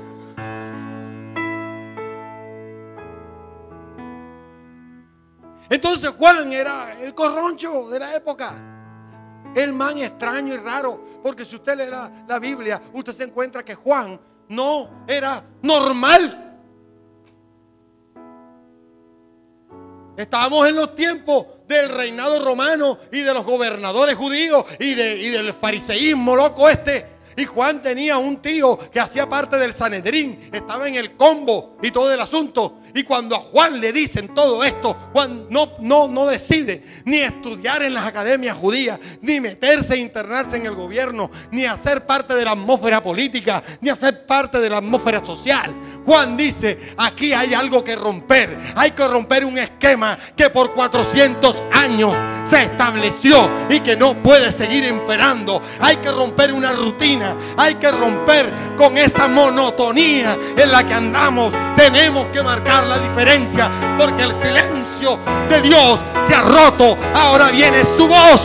Entonces Juan era el corroncho de la época. El man extraño y raro. Porque si usted lee la Biblia, usted se encuentra que Juan no era normal. Estábamos en los tiempos del reinado romano y de los gobernadores judíos y del fariseísmo loco este. Y Juan tenía un tío que hacía parte del Sanedrín, estaba en el combo y todo el asunto. Y cuando a Juan le dicen todo esto, Juan no decide ni estudiar en las academias judías, ni meterse e internarse en el gobierno, ni hacer parte de la atmósfera política, ni hacer parte de la atmósfera social. Juan dice, aquí hay algo que romper. Hay que romper un esquema que por 400 años se estableció y que no puede seguir imperando. Hay que romper una rutina. Hay que romper con esa monotonía en la que andamos. Tenemos que marcar la diferencia porque el silencio de Dios se ha roto. Ahora viene su voz.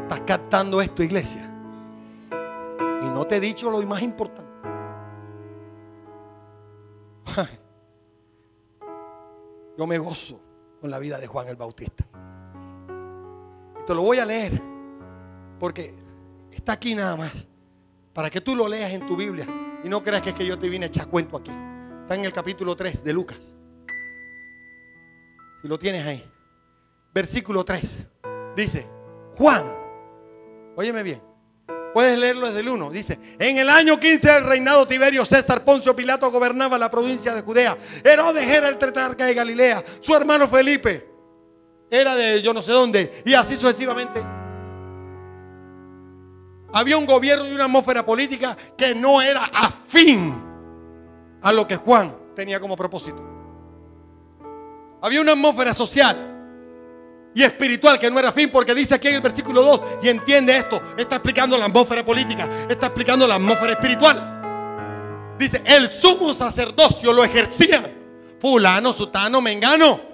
¿Estás captando esto, iglesia? Y no te he dicho lo más importante. Yo me gozo con la vida de Juan el Bautista. Te lo voy a leer porque está aquí nada más para que tú lo leas en tu Biblia y no creas que es que yo te vine a echar cuento aquí. Está en el capítulo 3 de Lucas. Si lo tienes ahí, versículo 3 dice: Juan, óyeme bien, puedes leerlo desde el 1. Dice: en el año 15 del reinado Tiberio César, Poncio Pilato gobernaba la provincia de Judea. Herodes era el tetrarca de Galilea. Su hermano Felipe era de yo no sé dónde. Y así sucesivamente. Había un gobierno y una atmósfera política que no era afín a lo que Juan tenía como propósito. Había una atmósfera social y espiritual que no era afín, porque dice aquí en el versículo 2, y entiende esto, está explicando la atmósfera política, está explicando la atmósfera espiritual. Dice, el sumo sacerdocio lo ejercía fulano, sutano, mengano.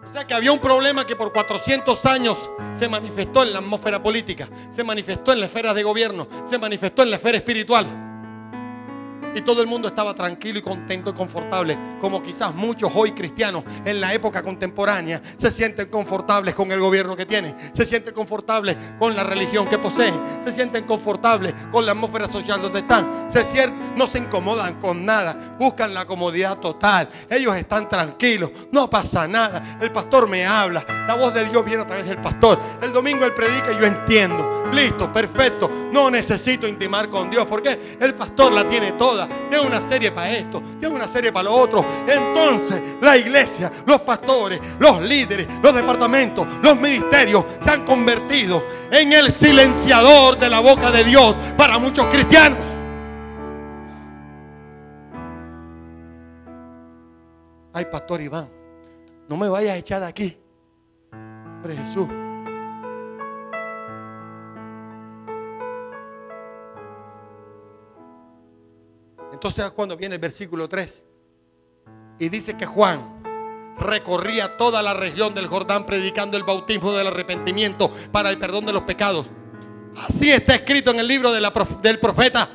O sea que había un problema que por 400 años se manifestó en la atmósfera política, se manifestó en la esfera de gobierno, se manifestó en la esfera espiritual. Y todo el mundo estaba tranquilo y contento y confortable, como quizás muchos hoy cristianos en la época contemporánea se sienten confortables con el gobierno que tienen, se sienten confortables con la religión que poseen, se sienten confortables con la atmósfera social donde están, no se incomodan con nada, buscan la comodidad total, ellos están tranquilos, no pasa nada, el pastor me habla, la voz de Dios viene a través del pastor, el domingo él predica y yo entiendo, listo, perfecto, no necesito intimar con Dios porque el pastor la tiene toda. Tiene una serie para esto, tiene una serie para lo otro. Entonces la iglesia, los pastores, los líderes, los departamentos, los ministerios se han convertido en el silenciador de la boca de Dios para muchos cristianos. Ay, pastor Iván, no me vayas a echar de aquí. Hombre Jesús. Entonces cuando viene el versículo 3 y dice que Juan recorría toda la región del Jordán predicando el bautismo del arrepentimiento para el perdón de los pecados. Así está escrito en el libro del profeta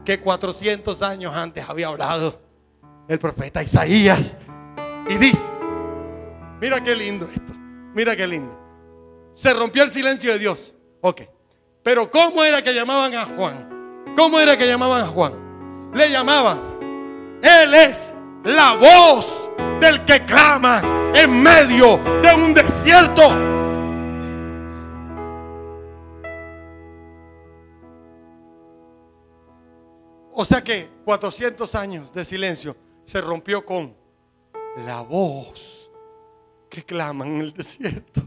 que 400 años antes había hablado el profeta Isaías. Y dice, mira qué lindo esto, mira qué lindo. Se rompió el silencio de Dios. Ok, pero ¿cómo era que llamaban a Juan? ¿Cómo era que llamaban a Juan? le llamaban. Él es la voz del que clama en medio de un desierto. O sea que 400 años de silencio se rompió con la voz que clama en el desierto.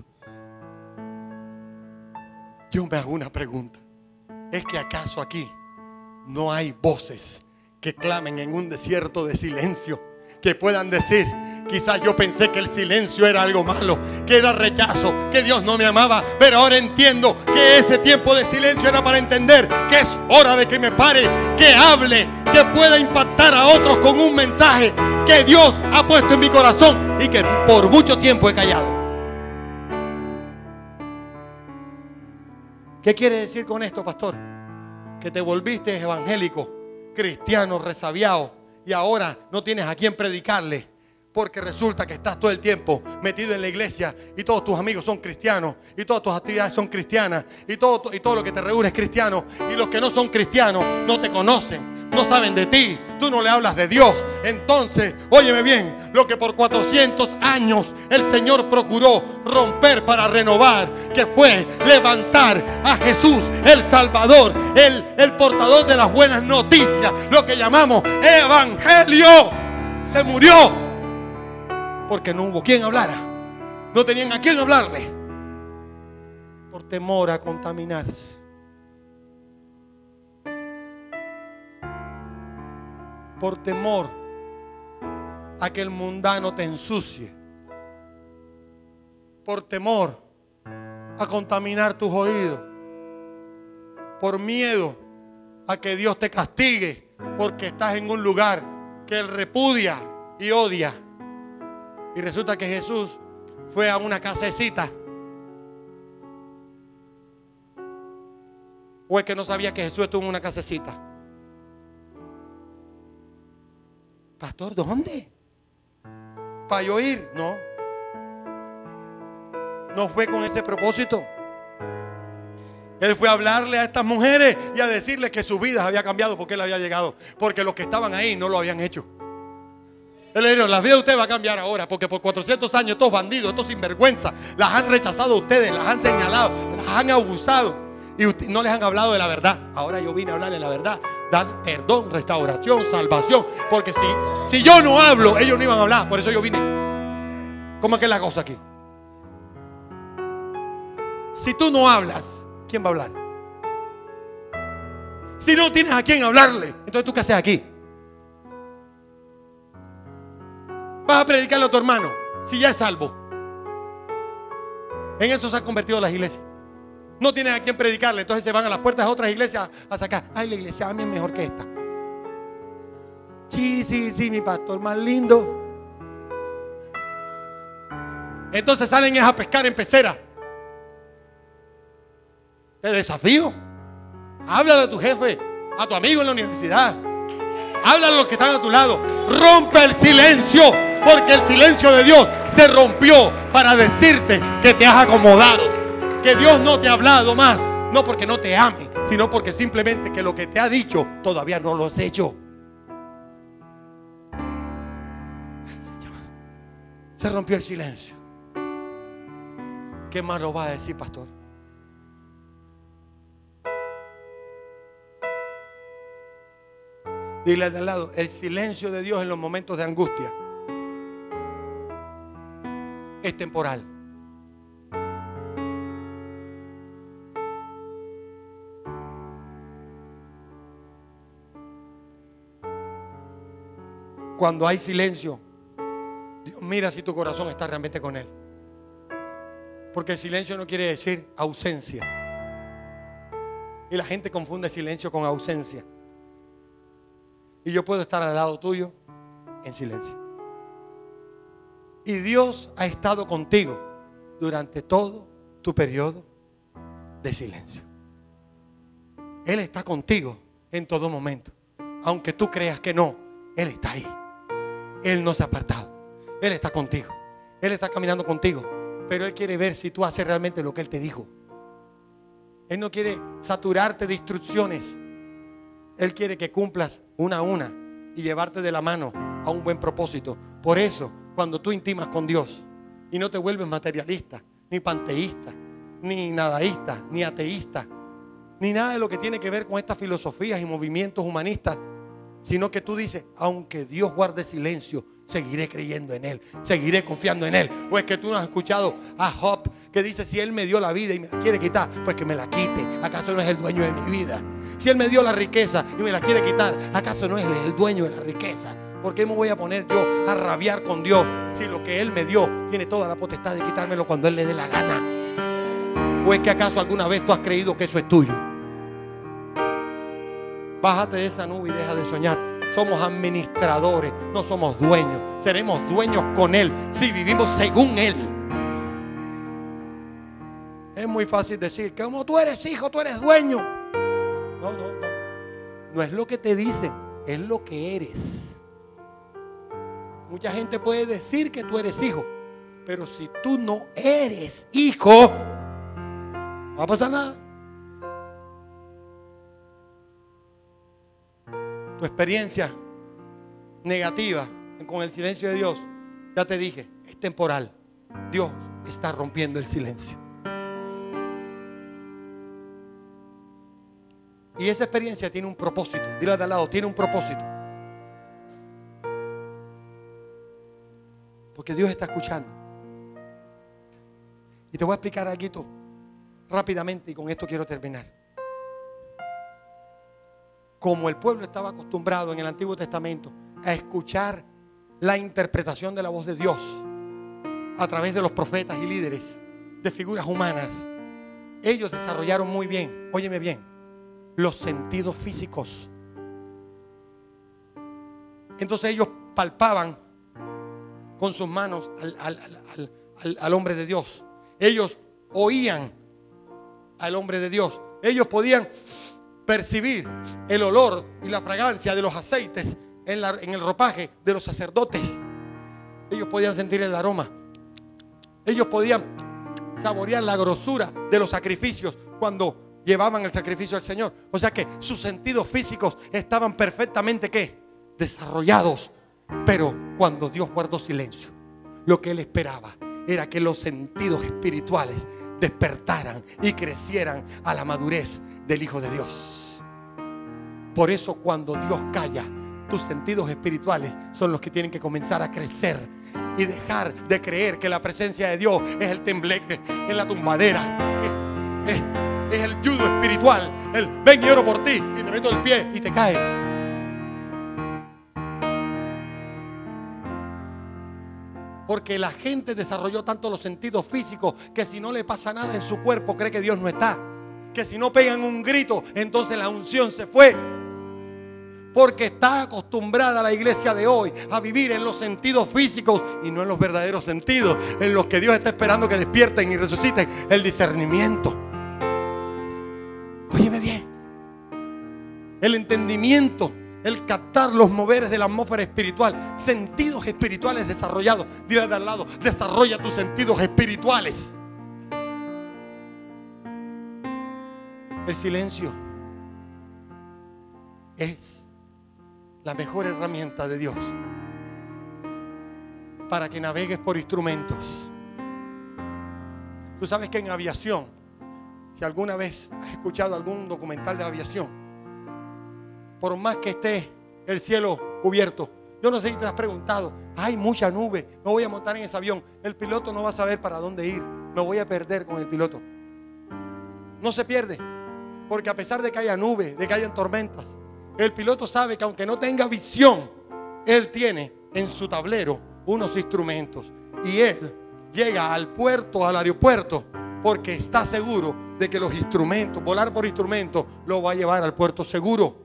Yo me hago una pregunta. ¿Es que acaso aquí no hay voces que clamen en un desierto de silencio? Que puedan decir, quizás yo pensé que el silencio era algo malo, que era rechazo, que Dios no me amaba, pero ahora entiendo que ese tiempo de silencio era para entender que es hora de que me pare, que hable, que pueda impactar a otros con un mensaje que Dios ha puesto en mi corazón y que por mucho tiempo he callado. ¿Qué quiere decir con esto, pastor? Que te volviste evangélico, cristiano, resabiado, y ahora no tienes a quién predicarle, porque resulta que estás todo el tiempo metido en la iglesia y todos tus amigos son cristianos y todas tus actividades son cristianas y todo lo que te reúne es cristiano, y los que no son cristianos no te conocen, no saben de ti, tú no le hablas de Dios. Entonces, óyeme bien, lo que por 400 años el Señor procuró romper para renovar, que fue levantar a Jesús, el Salvador, el portador de las buenas noticias, lo que llamamos evangelio, se murió porque no hubo quien hablara, no tenían a quien hablarle, por temor a contaminarse. Por temor a que el mundano te ensucie. Por temor a contaminar tus oídos. Por miedo a que Dios te castigue porque estás en un lugar que Él repudia y odia. Y resulta que Jesús fue a una casecita. ¿O es que no sabía que Jesús estuvo en una casecita? Pastor, ¿dónde? ¿Para yo ir? No. No fue con ese propósito. Él fue a hablarle a estas mujeres y a decirles que sus vidas había cambiado porque Él había llegado. Porque los que estaban ahí no lo habían hecho. Él le dijo, la vida de usted va a cambiar ahora, porque por 400 años estos bandidos, estos sinvergüenzas, las han rechazado a ustedes, las han señalado, las han abusado. Y no les han hablado de la verdad. Ahora yo vine a hablarles la verdad. Dar perdón, restauración, salvación. Porque si yo no hablo, ellos no iban a hablar. Por eso yo vine. ¿Cómo es que es la cosa aquí? Si tú no hablas, ¿quién va a hablar? Si no tienes a quién hablarle, entonces ¿tú qué haces aquí? Vas a predicarle a tu hermano si ya es salvo. En eso se han convertido las iglesias. No tienen a quién predicarle, entonces se van a las puertas de otras iglesias a sacar. Ay, la iglesia a mí es mejor que esta. Sí, mi pastor más lindo. Entonces salen a pescar en pecera. Te desafío. Háblale a tu jefe, a tu amigo en la universidad. Háblale a los que están a tu lado. Rompe el silencio, porque el silencio de Dios se rompió para decirte que te has acomodado. Que Dios no te ha hablado más, no porque no te ame, sino porque simplemente que lo que te ha dicho todavía no lo has hecho. Señor, se rompió el silencio. ¿Qué más lo va a decir, pastor? Dile al lado, el silencio de Dios en los momentos de angustia es temporal. Cuando hay silencio, Dios mira si tu corazón está realmente con Él. Porque el silencio no quiere decir ausencia. Y la gente confunde silencio con ausencia. Y yo puedo estar al lado tuyo en silencio. Y Dios ha estado contigo durante todo tu periodo de silencio. Él está contigo en todo momento. Aunque tú creas que no, Él está ahí. Él no se ha apartado. Él está contigo. Él está caminando contigo. Pero Él quiere ver si tú haces realmente lo que Él te dijo. Él no quiere saturarte de instrucciones. Él quiere que cumplas una a una, y llevarte de la mano a un buen propósito. Por eso, cuando tú intimas con Dios y no te vuelves materialista, ni panteísta, ni nadaísta, ni ateísta, ni nada de lo que tiene que ver con estas filosofías y movimientos humanistas, sino que tú dices, aunque Dios guarde silencio, seguiré creyendo en Él, seguiré confiando en Él. O es que tú no has escuchado a Job, que dice, si Él me dio la vida y me la quiere quitar, pues que me la quite. ¿Acaso no es el dueño de mi vida? Si Él me dio la riqueza y me la quiere quitar, ¿acaso no es Él el dueño de la riqueza? ¿Por qué me voy a poner yo a rabiar con Dios si lo que Él me dio tiene toda la potestad de quitármelo cuando Él le dé la gana? ¿O es que acaso alguna vez tú has creído que eso es tuyo? Bájate de esa nube y deja de soñar. Somos administradores, no somos dueños. Seremos dueños con Él si vivimos según Él. Es muy fácil decir que como tú eres hijo, tú eres dueño. No. No es lo que te dicen, es lo que eres. Mucha gente puede decir que tú eres hijo, pero si tú no eres hijo, no va a pasar nada. Tu experiencia negativa con el silencio de Dios, ya te dije, es temporal. Dios está rompiendo el silencio. Y esa experiencia tiene un propósito. Dile de al lado, tiene un propósito. Porque Dios está escuchando. Y te voy a explicar algo rápidamente y con esto quiero terminar. Como el pueblo estaba acostumbrado en el Antiguo Testamento a escuchar la interpretación de la voz de Dios a través de los profetas y líderes, de figuras humanas, ellos desarrollaron muy bien, óyeme bien, los sentidos físicos. Entonces ellos palpaban con sus manos al hombre de Dios. Ellos oían al hombre de Dios. Ellos podían percibir el olor y la fragancia de los aceites en el ropaje de los sacerdotes. Ellos podían sentir el aroma. Ellos podían saborear la grosura de los sacrificios cuando llevaban el sacrificio al Señor. O sea que sus sentidos físicos estaban perfectamente ¿qué? Desarrollados. Pero cuando Dios guardó silencio, lo que Él esperaba era que los sentidos espirituales despertaran y crecieran a la madurez del Hijo de Dios. Por eso cuando Dios calla, tus sentidos espirituales son los que tienen que comenzar a crecer y dejar de creer que la presencia de Dios es el tembleque, es la tumbadera, es el judo espiritual, el ven y oro por ti y te meto el pie y te caes. Porque la gente desarrolló tanto los sentidos físicos que si no le pasa nada en su cuerpo cree que Dios no está. Que si no pegan un grito, entonces la unción se fue. Porque está acostumbrada la iglesia de hoy a vivir en los sentidos físicos y no en los verdaderos sentidos, en los que Dios está esperando que despierten y resuciten, el discernimiento. Óyeme bien, el entendimiento, el captar los moveres de la atmósfera espiritual, sentidos espirituales desarrollados. Dile de al lado, desarrolla tus sentidos espirituales. El silencio es la mejor herramienta de Dios para que navegues por instrumentos. Tú sabes que en aviación, si alguna vez has escuchado algún documental de aviación, por más que esté el cielo cubierto, yo no sé si te has preguntado, hay mucha nube, me voy a montar en ese avión, el piloto no va a saber para dónde ir, me voy a perder con el piloto. No se pierde. Porque a pesar de que haya nubes, de que hayan tormentas, el piloto sabe que aunque no tenga visión, él tiene en su tablero unos instrumentos. Y él llega al puerto, al aeropuerto, porque está seguro de que los instrumentos, volar por instrumentos, lo va a llevar al puerto seguro.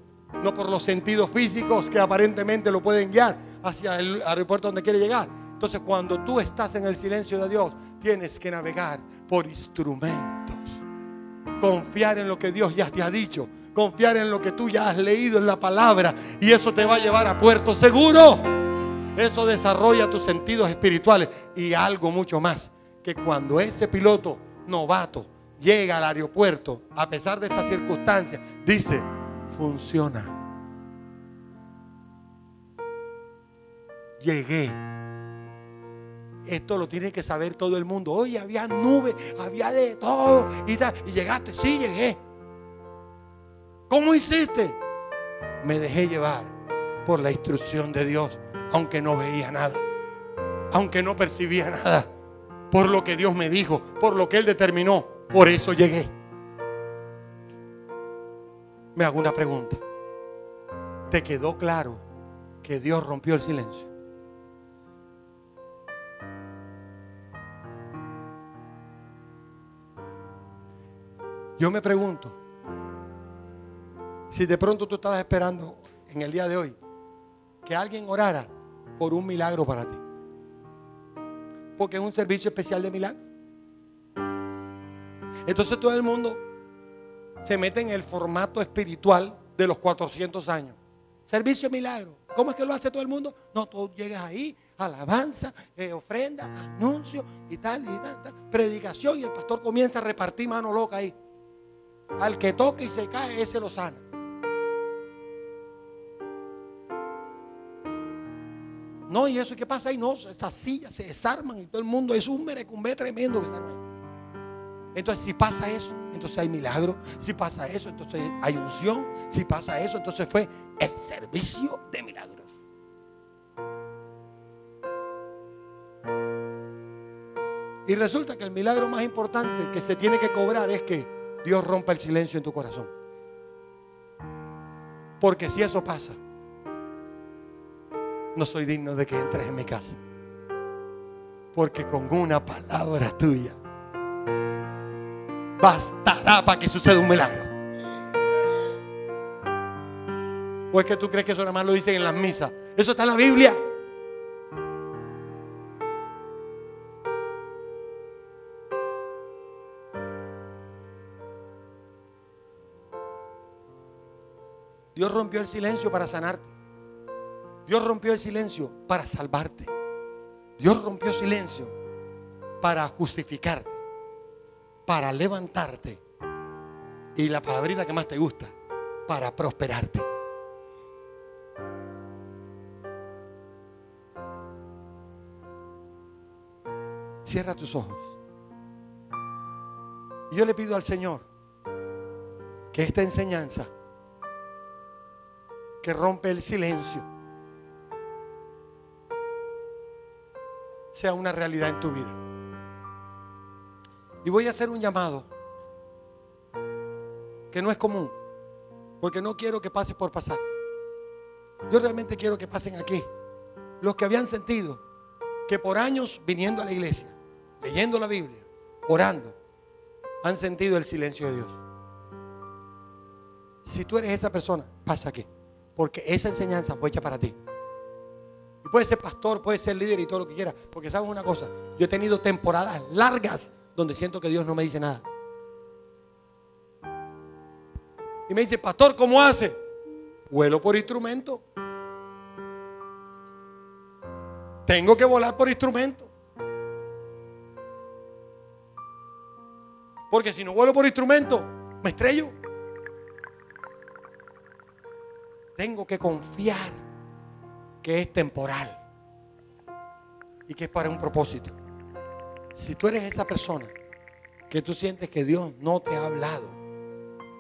No por los sentidos físicos que aparentemente lo pueden guiar hacia el aeropuerto donde quiere llegar. Entonces cuando tú estás en el silencio de Dios, tienes que navegar por instrumentos. Confiar en lo que Dios ya te ha dicho. Confiar en lo que tú ya has leído en la palabra. Y eso te va a llevar a puerto seguro. Eso desarrolla tus sentidos espirituales. Y algo mucho más. Que cuando ese piloto novato llega al aeropuerto, a pesar de estas circunstancias, dice, funciona. llegué. Esto lo tiene que saber todo el mundo. Oye, había nubes, había de todo y tal. Y llegaste, sí, llegué. ¿Cómo hiciste? Me dejé llevar por la instrucción de Dios, aunque no veía nada, aunque no percibía nada, por lo que Dios me dijo, por lo que Él determinó. Por eso llegué. Me hago una pregunta. ¿Te quedó claro que Dios rompió el silencio? Yo me pregunto, si de pronto tú estabas esperando en el día de hoy que alguien orara por un milagro para ti, porque es un servicio especial de milagro. Entonces todo el mundo se mete en el formato espiritual de los 400 años. Servicio de milagro. ¿Cómo es que lo hace todo el mundo? No, tú llegas ahí, alabanza, ofrenda, anuncio y tal, predicación, y el pastor comienza a repartir mano loca ahí. Al que toque y se cae, ese lo sana. No, y eso, ¿qué pasa ahí? No, esas sillas se desarman y todo el mundo es un merecumbé tremendo. Entonces, si pasa eso, entonces hay milagro. Si pasa eso, entonces hay unción. Si pasa eso, entonces fue el servicio de milagros. Y resulta que el milagro más importante que se tiene que cobrar es que Dios rompa el silencio en tu corazón. Porque si eso pasa, no soy digno de que entres en mi casa. Porque con una palabra tuya bastará para que suceda un milagro. ¿O es que tú crees que eso nada más lo dicen en las misas? Eso está en la Biblia. Dios rompió el silencio para sanarte. Dios rompió el silencio para salvarte. Dios rompió silencio para justificarte, para levantarte. Y la palabrita que más te gusta, para prosperarte. Cierra tus ojos. Y yo le pido al Señor que esta enseñanza que rompe el silencio sea una realidad en tu vida. Y voy a hacer un llamado que no es común, porque no quiero que pases por pasar. Yo realmente quiero que pasen aquí los que habían sentido que por años viniendo a la iglesia, leyendo la Biblia, orando, han sentido el silencio de Dios. Si tú eres esa persona, pasa aquí, porque esa enseñanza fue hecha para ti. Y puedes ser pastor, puedes ser líder y todo lo que quieras, porque sabes una cosa, yo he tenido temporadas largas donde siento que Dios no me dice nada. Y me dice, pastor, ¿cómo hace? Vuelo por instrumento. Tengo que volar por instrumento. Porque si no vuelo por instrumento, me estrello. Tengo que confiar que es temporal y que es para un propósito. Si tú eres esa persona que tú sientes que Dios no te ha hablado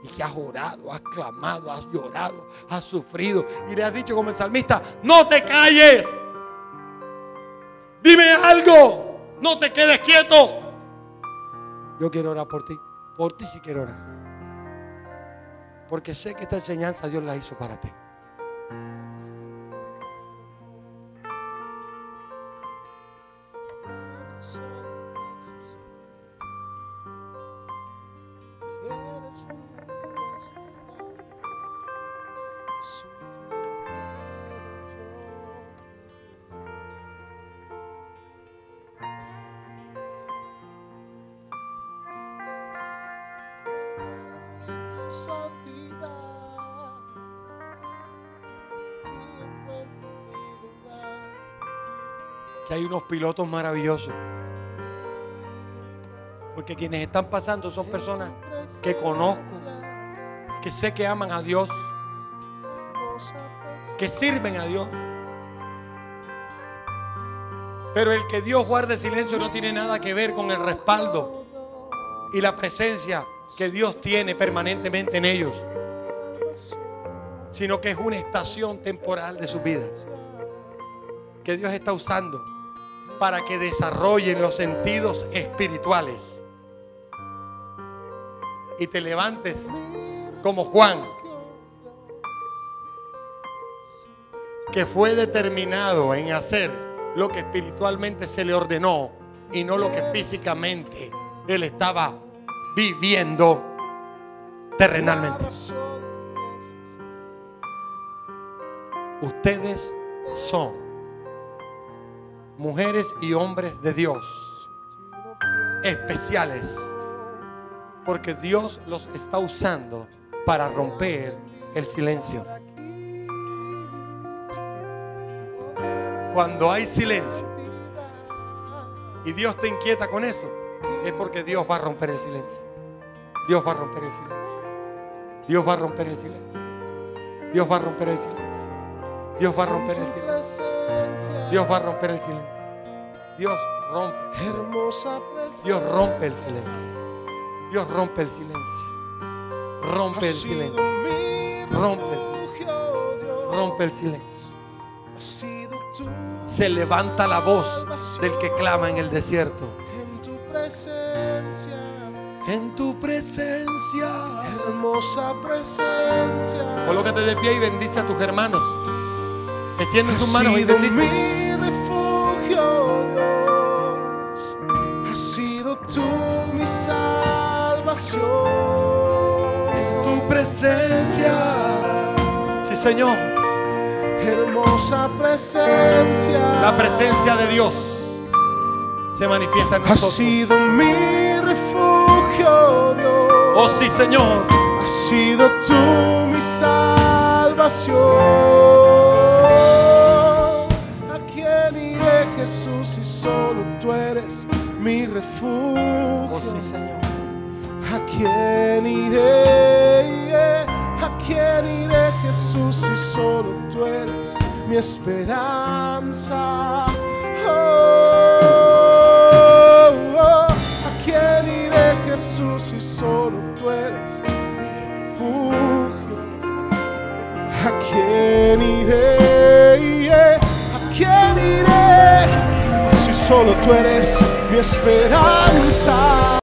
y que has orado, has clamado, has llorado, has sufrido y le has dicho como el salmista, no te calles, dime algo, no te quedes quieto. Yo quiero orar por ti sí quiero orar, porque sé que esta enseñanza Dios la hizo para ti. Que hay unos pilotos maravillosos, porque quienes están pasando son personas que conozco, que sé que aman a Dios, que sirven a Dios, Pero el que Dios guarde silencio no tiene nada que ver con el respaldo y la presencia que Dios tiene permanentemente en ellos, sino que es una estación temporal de sus vidas que Dios está usando para que desarrollen los sentidos espirituales y te levantes como Juan, que fue determinado en hacer lo que espiritualmente se le ordenó y no lo que físicamente él estaba viviendo terrenalmente. Ustedes son mujeres y hombres de Dios especiales, porque Dios los está usando para romper el silencio. Cuando hay silencio y Dios te inquieta con eso, es porque Dios va a romper el silencio. Dios va a romper el silencio. Dios va a romper el silencio. Dios va a romper el silencio. Dios va a romper el silencio. Dios va a romper el silencio. Dios rompe. Dios rompe el silencio. Dios rompe el silencio. Rompe el silencio. Rompe el silencio. Rompe el silencio. Se levanta la voz del que clama en el desierto. En tu presencia, hermosa presencia. Colócate de pie y bendice a tus hermanos. Extiende tus manos y bendice. Mi refugio, Dios. Has sido tú mi salvación. En tu presencia. Sí, Señor. Hermosa presencia. La presencia de Dios se manifiesta en nosotros. Has sido mi refugio, Dios. Oh sí, Señor. Has sido tú mi salvación. ¿A quién iré, Jesús, si solo tú eres mi refugio? Oh sí, Señor. ¿A quién iré? ¿A quién iré, Jesús, si solo tú eres mi esperanza? ¿A quién iré, Jesús, si solo tú eres mi refugio? ¿A quién iré? ¿A quién iré, si solo tú eres mi esperanza?